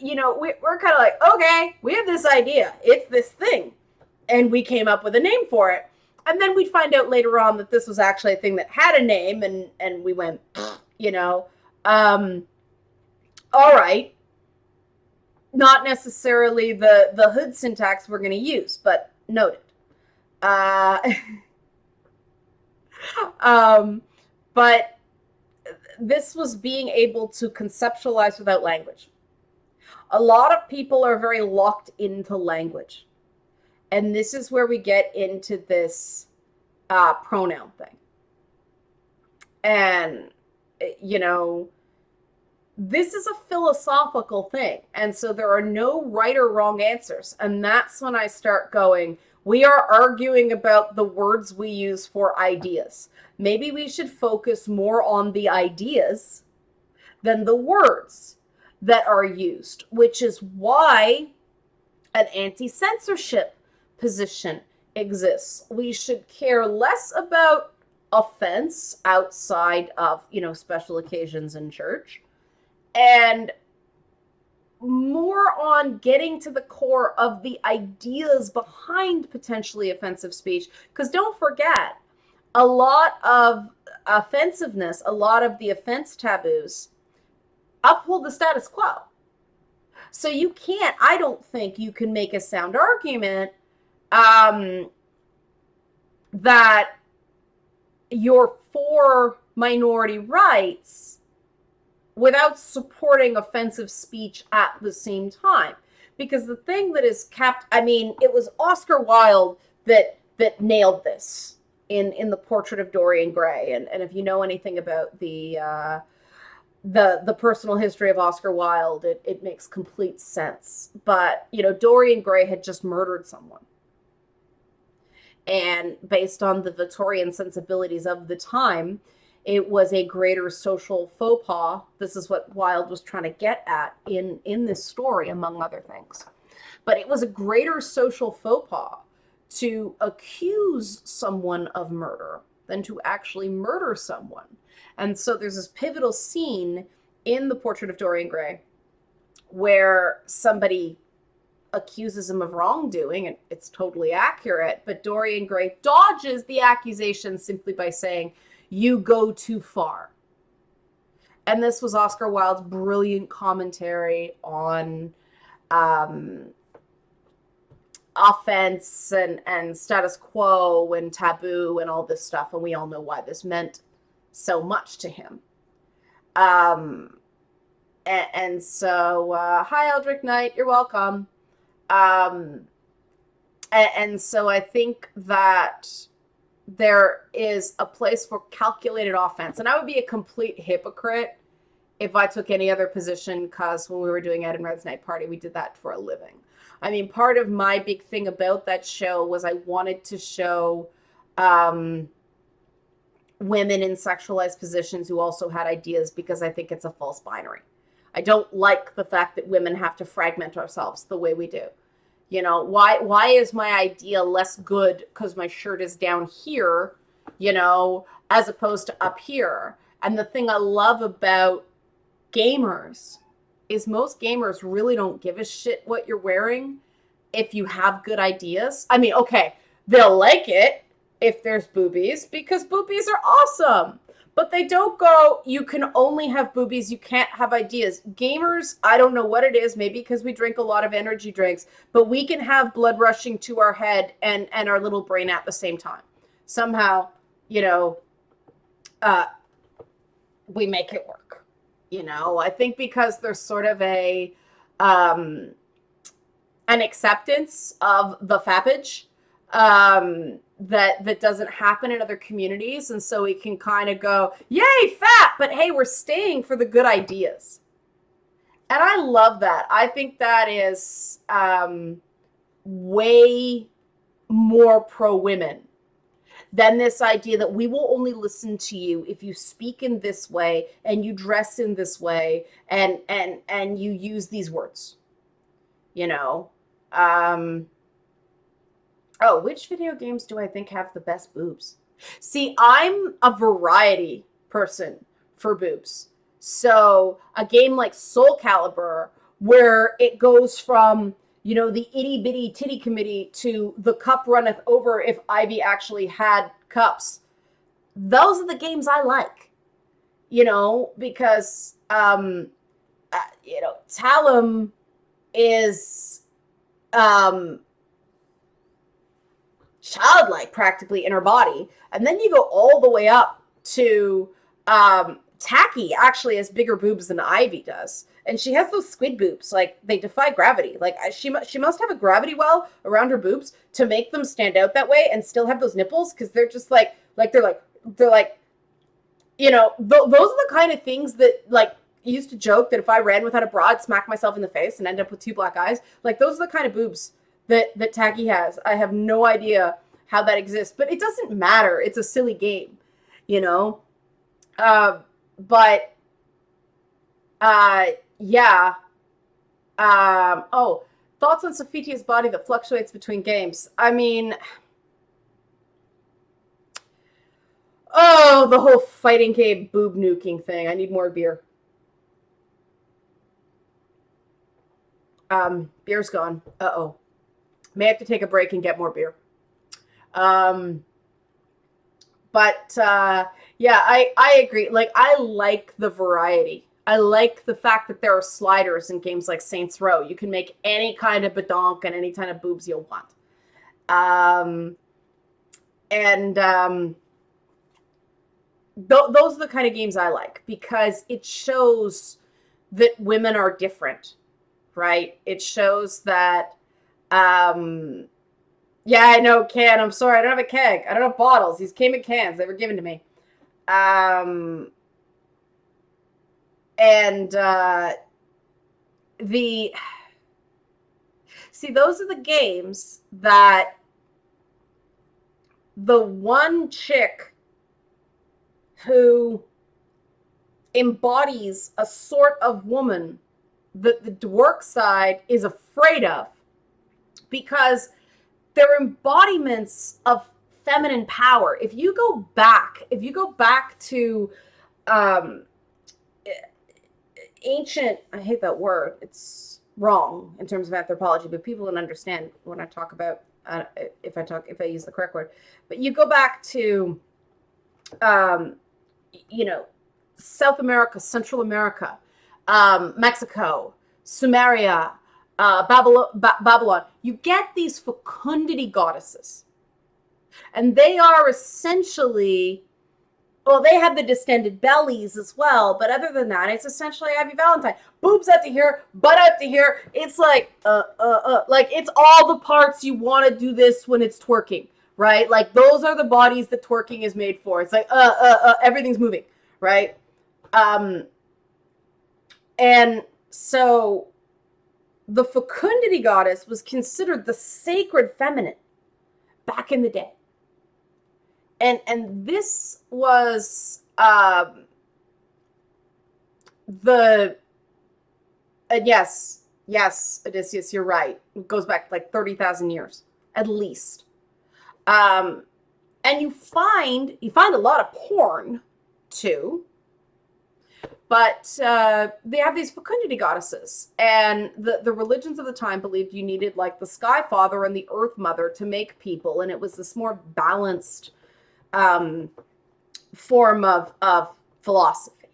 we're kind of like, okay, we have this idea. It's this thing. And we came up with a name for it. And then we'd find out later on that this was actually a thing that had a name, and we went, all right. Not necessarily the hood syntax we're going to use, but noted. Uh, um, but this was being able to conceptualize without language. A lot of people are very locked into language. And this is where we get into this pronoun thing. And, you know, this is a philosophical thing. And so there are no right or wrong answers. And that's when I start going, we are arguing about the words we use for ideas. Maybe we should focus more on the ideas than the words that are used, which is why an anti-censorship position exists. We should care less about offense outside of, special occasions in church, and more on getting to the core of the ideas behind potentially offensive speech. Because don't forget, a lot of offensiveness, a lot of the offense taboos uphold the status quo. So I don't think you can make a sound argument that you're for minority rights without supporting offensive speech at the same time. Because the thing that is it was Oscar Wilde that nailed this in the Portrait of Dorian Gray. And if you know anything about the personal history of Oscar Wilde, it makes complete sense. But, Dorian Gray had just murdered someone. And based on the Victorian sensibilities of the time, it was a greater social faux pas. This is what Wilde was trying to get at in this story, among other things. But it was a greater social faux pas to accuse someone of murder than to actually murder someone. And so there's this pivotal scene in the Portrait of Dorian Gray where somebody accuses him of wrongdoing, and it's totally accurate, but Dorian Gray dodges the accusation simply by saying, "You go too far." And this was Oscar Wilde's brilliant commentary on offense and status quo and taboo and all this stuff, and we all know why this meant so much to him. And so, hi, Eldrick Knight, you're welcome. And so I think that there is a place for calculated offense. And I would be a complete hypocrite if I took any other position, because when we were doing Ed and Red's Night Party, we did that for a living. I mean, part of my big thing about that show was I wanted to show women in sexualized positions who also had ideas, because I think it's a false binary. I don't like the fact that women have to fragment ourselves the way we do. Why is my idea less good because my shirt is down here, as opposed to up here? And the thing I love about gamers is most gamers really don't give a shit what you're wearing if you have good ideas. I mean, okay, they'll like it if there's boobies, because boobies are awesome. But they don't go, you can only have boobies, you can't have ideas. Gamers, I don't know what it is, maybe because we drink a lot of energy drinks, but we can have blood rushing to our head and our little brain at the same time. Somehow, we make it work. I think because there's sort of an acceptance of the fappage that doesn't happen in other communities. And so we can kind of go, yay, fat, but hey, we're staying for the good ideas. And I love that. I think that is way more pro-women than this idea that we will only listen to you if you speak in this way and you dress in this way and you use these words. Oh, which video games do I think have the best boobs? See, I'm a variety person for boobs. So a game like Soul Calibur, where it goes from, the itty bitty titty committee to the cup runneth over if Ivy actually had cups. Those are the games I like, because, Talum is, childlike practically in her body. And then you go all the way up to Tacky actually has bigger boobs than Ivy does. And she has those squid boobs, like they defy gravity. Like she must have a gravity well around her boobs to make them stand out that way and still have those nipples, because they're just they're like, you know, those are the kind of things that, like, used to joke that if I ran without a bra, I'd smack myself in the face and end up with 2 black eyes. Like, those are the kind of boobs that Tacky has. I have no idea how that exists, but it doesn't matter. It's a silly game, you know? But yeah. Oh, thoughts on Safitia's body that fluctuates between games. I mean, oh, the whole fighting game boob nuking thing. I need more beer. Beer's gone. Uh-oh. May have to take a break and get more beer. But yeah, I agree. Like, I like the variety. I like the fact that there are sliders in games like Saints Row. You can make any kind of badonk and any kind of boobs you want. Um, and those are the kind of games I like, because it shows that women are different, right? It shows that, yeah, I know, can. I'm sorry, I don't have a keg. I don't have bottles. These came in cans. They were given to me. And those are the games that the one chick who embodies a sort of woman that the dork side is afraid of, because they're embodiments of feminine power. If you go back to ancient, I hate that word, it's wrong in terms of anthropology, but people don't understand when I talk about, if I use the correct word, but you go back to, you know, South America, Central America, Mexico, Sumeria, Babylon, you get these fecundity goddesses. And they are essentially, well, they have the distended bellies as well, but other than that, it's essentially Ivy Valentine. Boobs up to here, butt up to here. It's like, like, it's all the parts you want to do this when it's twerking, right? Like, those are the bodies that twerking is made for. It's like, everything's moving, right? And so the fecundity goddess was considered the sacred feminine back in the day. And this was yes, Odysseus, you're right. It goes back like 30,000 years at least. And you find a lot of porn too. But they have these fecundity goddesses, and the religions of the time believed you needed, like, the Sky Father and the Earth Mother to make people, and it was this more balanced form of philosophy.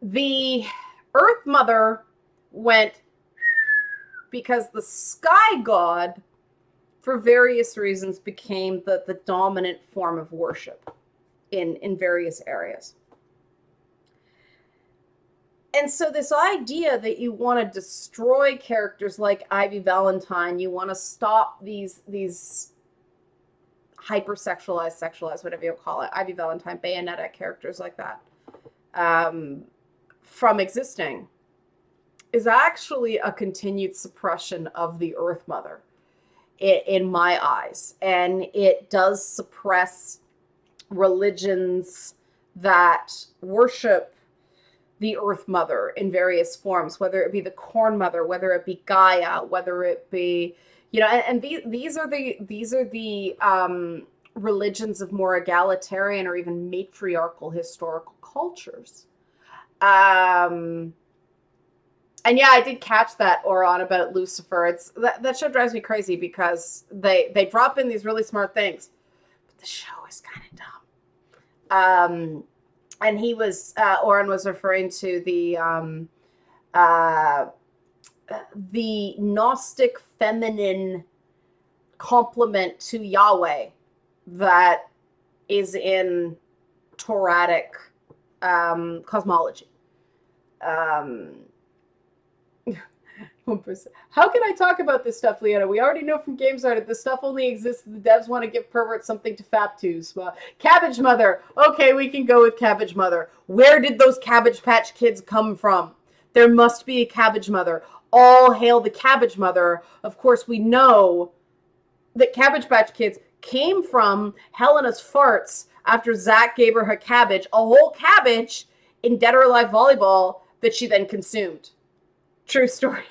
The Earth Mother went because the Sky God, for various reasons, became the dominant form of worship in various areas. And so this idea that you want to destroy characters like Ivy Valentine, you want to stop these hypersexualized, sexualized, whatever you call it, Ivy Valentine, Bayonetta characters like that, from existing, is actually a continued suppression of the Earth Mother, in my eyes. And it does suppress religions that worship the Earth Mother in various forms, whether it be the Corn Mother, whether it be Gaia, whether it be, you know, and these are the religions of more egalitarian or even matriarchal historical cultures. And yeah, I did catch that, Oron, about Lucifer. It's that show drives me crazy because they drop in these really smart things, but the show is kind of dumb. And he was, Oren was referring to the the Gnostic feminine complement to Yahweh that is in Torahic cosmology. Um, 1%. How can I talk about this stuff, Leona? We already know from Games Art that this stuff only exists if the devs want to give perverts something to fap to. Well, Cabbage Mother. Okay, we can go with Cabbage Mother. Where did those Cabbage Patch Kids come from? There must be a Cabbage Mother. All hail the Cabbage Mother. Of course, we know that Cabbage Patch Kids came from Helena's farts after Zach gave her her cabbage, a whole cabbage in Dead or Alive Volleyball that she then consumed. True story.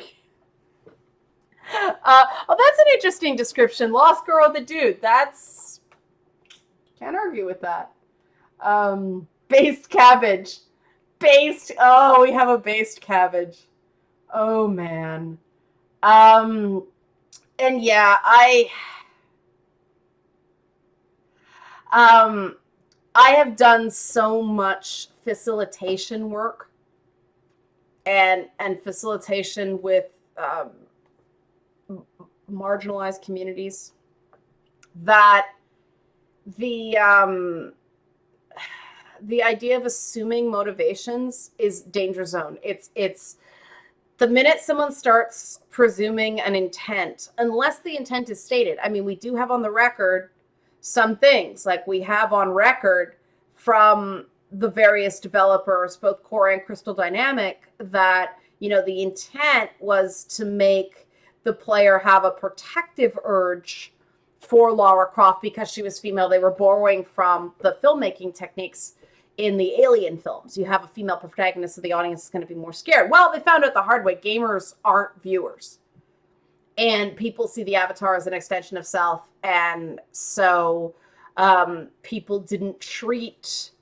That's an interesting description. Lost girl, the dude. That's, can't argue with that. Based cabbage. Based. Oh, we have a based cabbage. Oh man. And yeah, I have done so much facilitation work and facilitation with marginalized communities that the idea of assuming motivations is danger zone. It's the minute someone starts presuming an intent, unless the intent is stated. I mean, we do have on the record some things, like we have on record from the various developers, both Core and Crystal Dynamic, that, you know, the intent was to make the player have a protective urge for Lara Croft because she was female. They were borrowing from the filmmaking techniques in the Alien films. You have a female protagonist, so the audience is going to be more scared. Well, they found out the hard way. Gamers aren't viewers. And people see the avatar as an extension of self. And so people didn't treat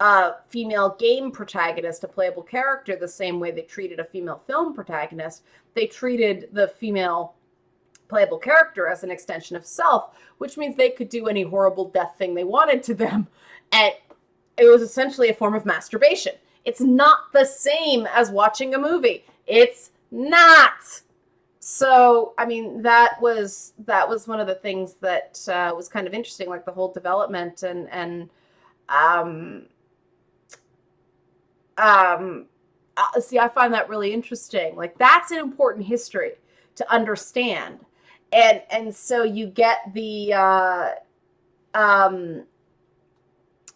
a female game protagonist, a playable character, the same way they treated a female film protagonist. They treated the female playable character as an extension of self, which means they could do any horrible death thing they wanted to them. And it was essentially a form of masturbation. It's not the same as watching a movie. It's not. So, I mean, that was one of the things that was kind of interesting, like the whole development and see, I find that really interesting. Like, that's an important history to understand. And so you get the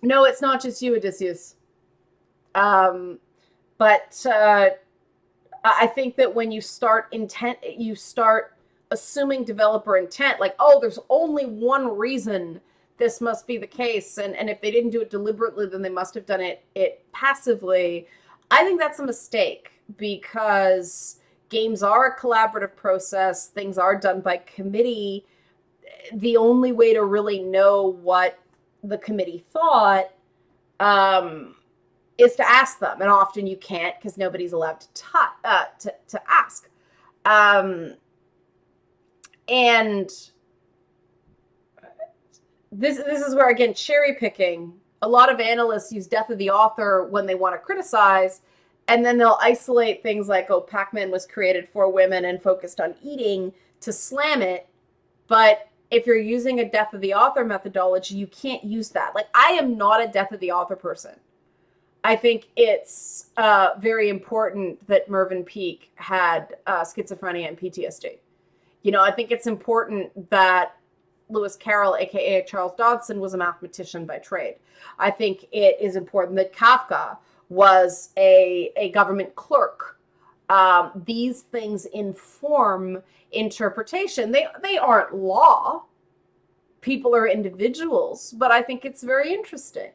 no, it's not just you, Odysseus. But I think that when you start assuming developer intent, like, oh, there's only one reason this must be the case, and if they didn't do it deliberately, then they must have done it passively. I think that's a mistake, because games are a collaborative process. Things are done by committee. The only way to really know what the committee thought is to ask them, and often you can't because nobody's allowed to ask. And this is where, again, cherry picking. A lot of analysts use death of the author when they want to criticize, and then they'll isolate things like, oh, Pac-Man was created for women and focused on eating, to slam it. But if you're using a death of the author methodology, you can't use that. Like, I am not a death of the author person. I think it's very important that Mervyn Peake had schizophrenia and PTSD. You know, I think it's important that Lewis Carroll, aka Charles Dodson, was a mathematician by trade. I think it is important that Kafka was a government clerk. These things inform interpretation. They aren't law. People are individuals, but I think it's very interesting.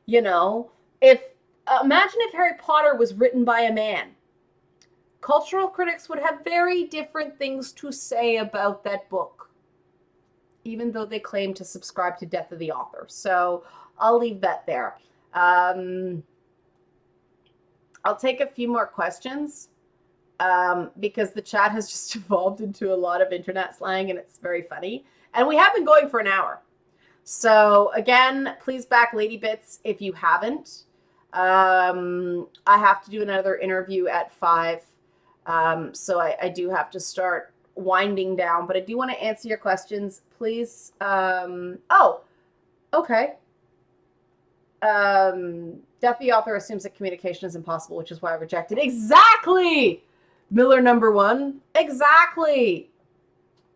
You know, imagine if Harry Potter was written by a man. Cultural critics would have very different things to say about that book, even though they claim to subscribe to death of the author. So I'll leave that there. I'll take a few more questions because the chat has just evolved into a lot of internet slang, and it's very funny. And we have been going for an hour. So again, please back Lady Bits if you haven't. I have to do another interview at 5. So I do have to start winding down, but I do want to answer your questions, please. Oh, okay. Deaf the author assumes that communication is impossible, which is why I rejected. Exactly! Miller number one. Exactly.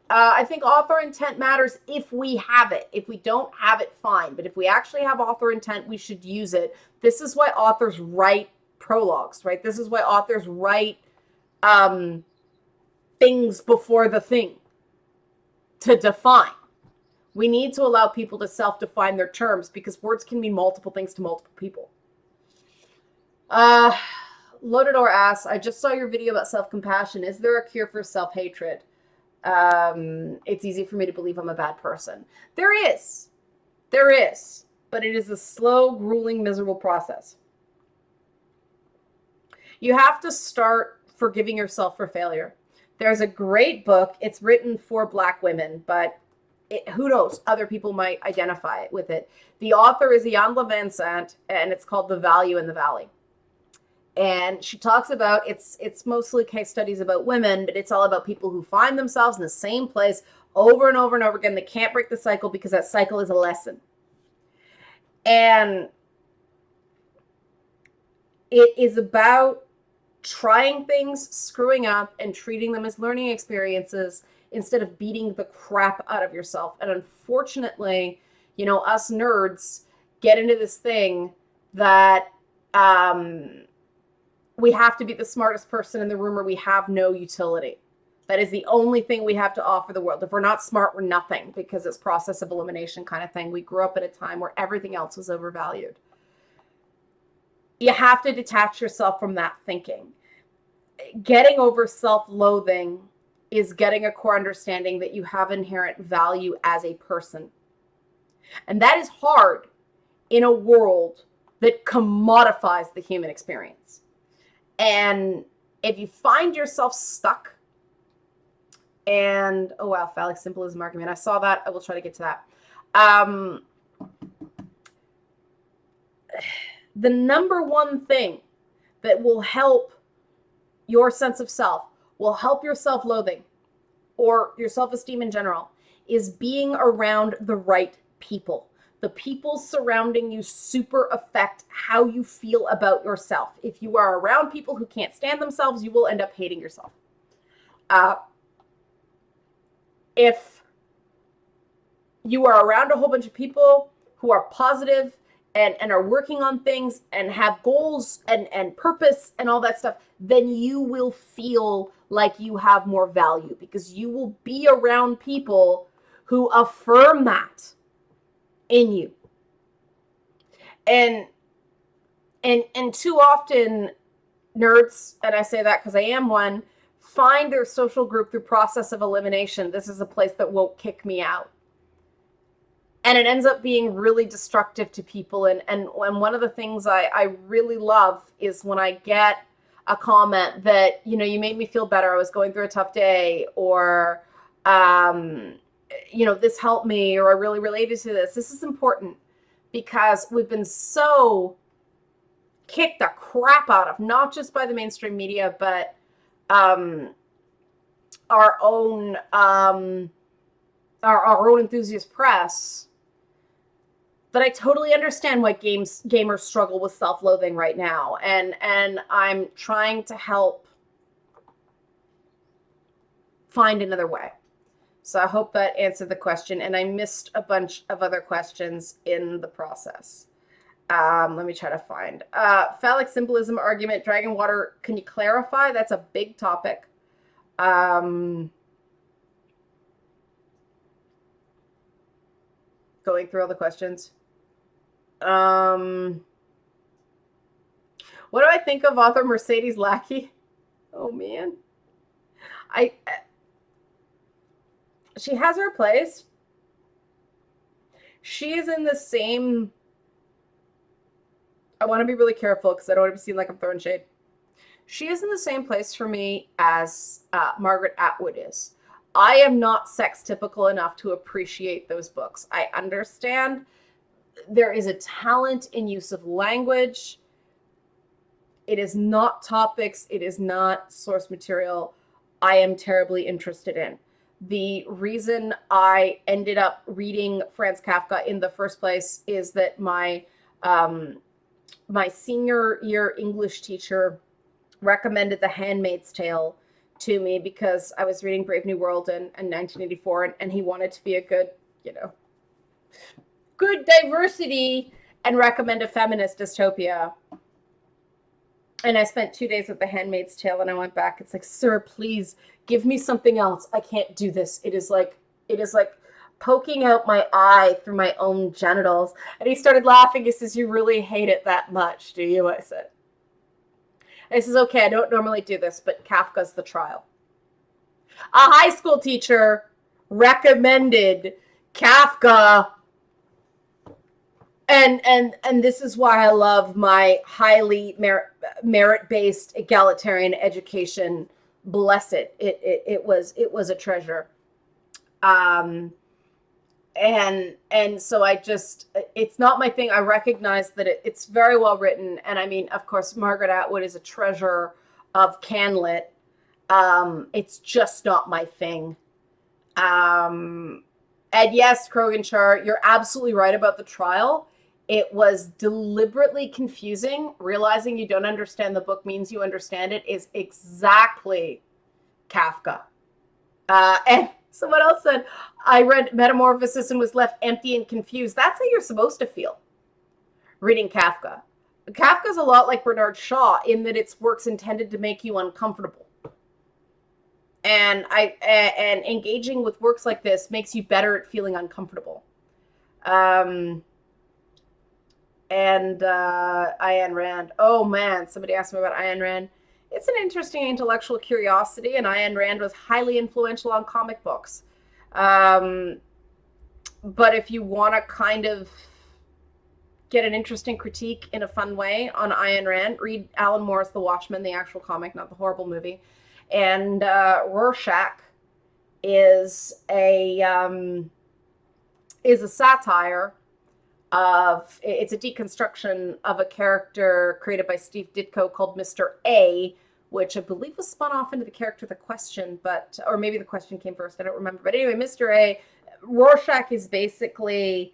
I think author intent matters if we have it. If we don't have it, fine. But if we actually have author intent, we should use it. This is why authors write prologues, right? This is why authors write things before the thing to define. We need to allow people to self-define their terms because words can mean multiple things to multiple people. Loaded asks, I just saw your video about self-compassion. Is there a cure for self-hatred? It's easy for me to believe I'm a bad person. There is, but it is a slow, grueling, miserable process. You have to start forgiving yourself for failure. There's a great book. It's written for Black women, but who knows? Other people might identify with it. The author is Iyanla Vanzant, and it's called The Value in the Valley. And she talks about, it's mostly case studies about women, but it's all about people who find themselves in the same place over and over and over again. They can't break the cycle because that cycle is a lesson. And it is about trying things, screwing up, and treating them as learning experiences instead of beating the crap out of yourself. And unfortunately, us nerds get into this thing that we have to be the smartest person in the room or we have no utility. That is the only thing we have to offer the world. If we're not smart, we're nothing, because it's process of elimination kind of thing. We grew up at a time where everything else was overvalued. You have to detach yourself from that thinking. Getting over self-loathing is getting a core understanding that you have inherent value as a person. And that is hard in a world that commodifies the human experience. And if you find yourself stuck and, oh wow, phallic symbolism argument. I saw that. I will try to get to that. The number one thing that will help your sense of self, will help your self-loathing or your self-esteem in general, is being around the right people. The people surrounding you super affect how you feel about yourself. If you are around people who can't stand themselves, you will end up hating yourself. If you are around a whole bunch of people who are positive and are working on things and have goals and purpose and all that stuff, then you will feel like you have more value because you will be around people who affirm that in you. And too often nerds, and I say that because I am one, find their social group through process of elimination. This is a place that won't kick me out. And it ends up being really destructive to people. And one of the things I really love is when I get a comment that, you made me feel better. I was going through a tough day, or, this helped me, or I really related to this. This is important because we've been so kicked the crap out of, not just by the mainstream media, but our own enthusiast press, that I totally understand why gamers struggle with self-loathing right now, and I'm trying to help find another way. So I hope that answered the question, and I missed a bunch of other questions in the process. Let me try to find. Phallic symbolism argument, dragon water, can you clarify? That's a big topic. Going through all the questions. What do I think of author Mercedes Lackey? Oh man. She has her place. She is in the same, I want to be really careful because I don't want to be seen like I'm throwing shade. She is in the same place for me as Margaret Atwood is. I am not sex typical enough to appreciate those books. I understand there is a talent in use of language It is not topics. It is not source material I am terribly interested in. The reason I ended up reading Franz Kafka in the first place is that um, my senior year English teacher recommended The Handmaid's Tale to me because I was reading Brave New World in 1984, and he wanted to be a good, good diversity and recommend a feminist dystopia. And I spent 2 days with The Handmaid's Tale, and I went back. It's like, sir, please give me something else. I can't do this. It is like poking out my eye through my own genitals. And he started laughing. He says, you really hate it that much, do you? I said. And he says, okay, I don't normally do this, but Kafka's The Trial. A high school teacher recommended Kafka. And this is why I love my highly merit-based egalitarian education. Bless it. It was a treasure. And so it's not my thing. I recognize that it's very well written. And I mean, of course, Margaret Atwood is a treasure of CanLit. It's just not my thing. And yes, Krogan Char, you're absolutely right about The Trial. It was deliberately confusing. Realizing you don't understand the book means you understand it is exactly Kafka. And someone else said, I read Metamorphosis and was left empty and confused. That's how you're supposed to feel reading Kafka. Kafka's a lot like Bernard Shaw in that its work's intended to make you uncomfortable. And engaging with works like this makes you better at feeling uncomfortable. Ayn Rand. Oh man, somebody asked me about Ayn Rand. It's an interesting intellectual curiosity, and Ayn Rand was highly influential on comic books. But if you want to kind of get an interesting critique in a fun way on Ayn Rand, read Alan Moore's The Watchmen, the actual comic, not the horrible movie. And Rorschach is a satire of, it's a deconstruction of a character created by Steve Ditko called Mr. A, which I believe was spun off into the character The Question, or maybe The Question came first, I don't remember. But anyway, Mr. A, Rorschach is basically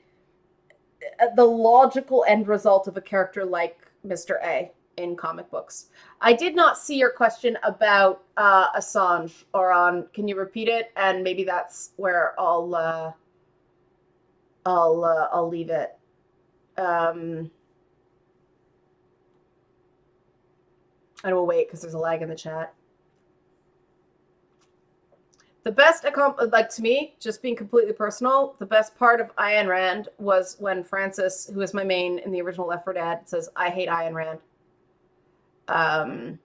the logical end result of a character like Mr. A in comic books. I did not see your question about Assange, or can you repeat it? And maybe that's where I'll leave it. I will wait because there's a lag in the chat. The best, like to me, just being completely personal, the best part of Ayn Rand was when Francis, who is my main in the original Left 4 Dead, says, I hate Ayn Rand. I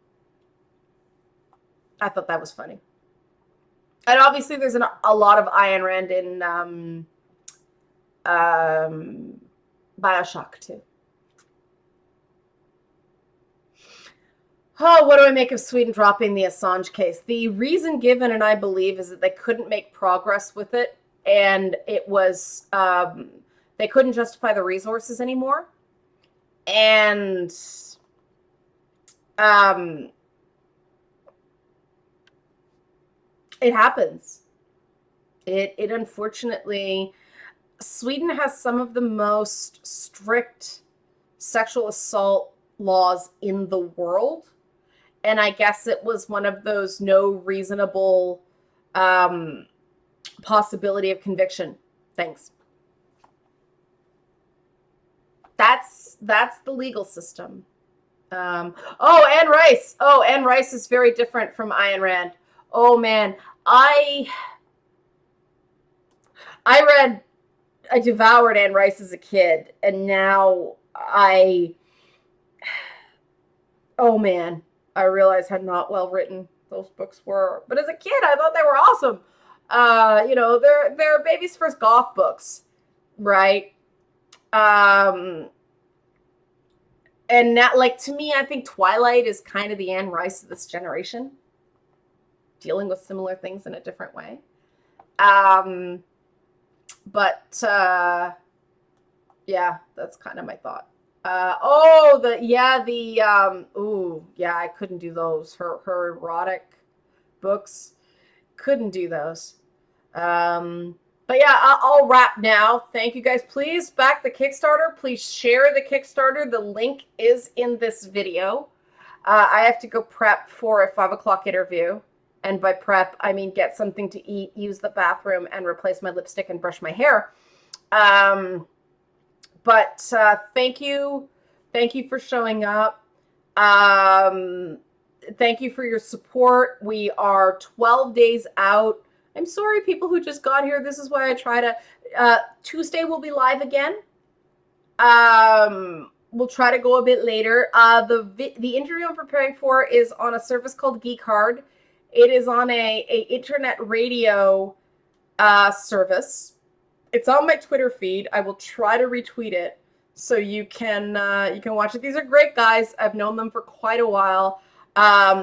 thought that was funny. And obviously there's a lot of Ayn Rand in BioShock too. Oh, what do I make of Sweden dropping the Assange case? The reason given, and I believe, is that they couldn't make progress with it, and it was they couldn't justify the resources anymore. And it happens. It unfortunately, Sweden has some of the most strict sexual assault laws in the world. And I guess it was one of those no reasonable possibility of conviction things. That's the legal system. Anne Rice. Oh, Anne Rice is very different from Ayn Rand. Oh man, I devoured Anne Rice as a kid, and now oh man, I realize how not well written those books were. But as a kid, I thought they were awesome. They're baby's first goth books, right? And now, like, to me, I think Twilight is kind of the Anne Rice of this generation, dealing with similar things in a different way. Yeah, that's kind of my thought. Ooh, yeah, I couldn't do those. Her erotic books, couldn't do those. But yeah, I'll wrap now. Thank you guys. Please back the Kickstarter. Please share the Kickstarter. The link is in this video. I have to go prep for a 5 o'clock interview. And by prep, I mean get something to eat, use the bathroom, and replace my lipstick and brush my hair. But thank you. Thank you for showing up. Thank you for your support. We are 12 days out. I'm sorry, people who just got here. This is why I try to. Tuesday will be live again. We'll try to go a bit later. The interview I'm preparing for is on a service called Geek Hard. It is on a internet radio service. It's on my Twitter feed. I will try to retweet it so you can watch it. These are great guys. I've known them for quite a while.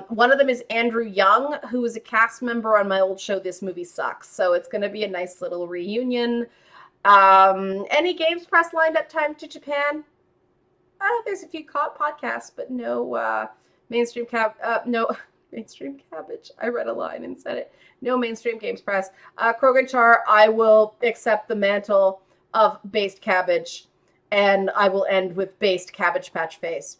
One of them is Andrew Young, who was a cast member on my old show, This Movie Sucks. So it's going to be a nice little reunion. Any Games Press lined up time to Japan? There's a few podcasts, but no mainstream mainstream cabbage. I read a line and said it. No mainstream Games Press. Krogan Char, I will accept the mantle of based cabbage, and I will end with based Cabbage Patch Face.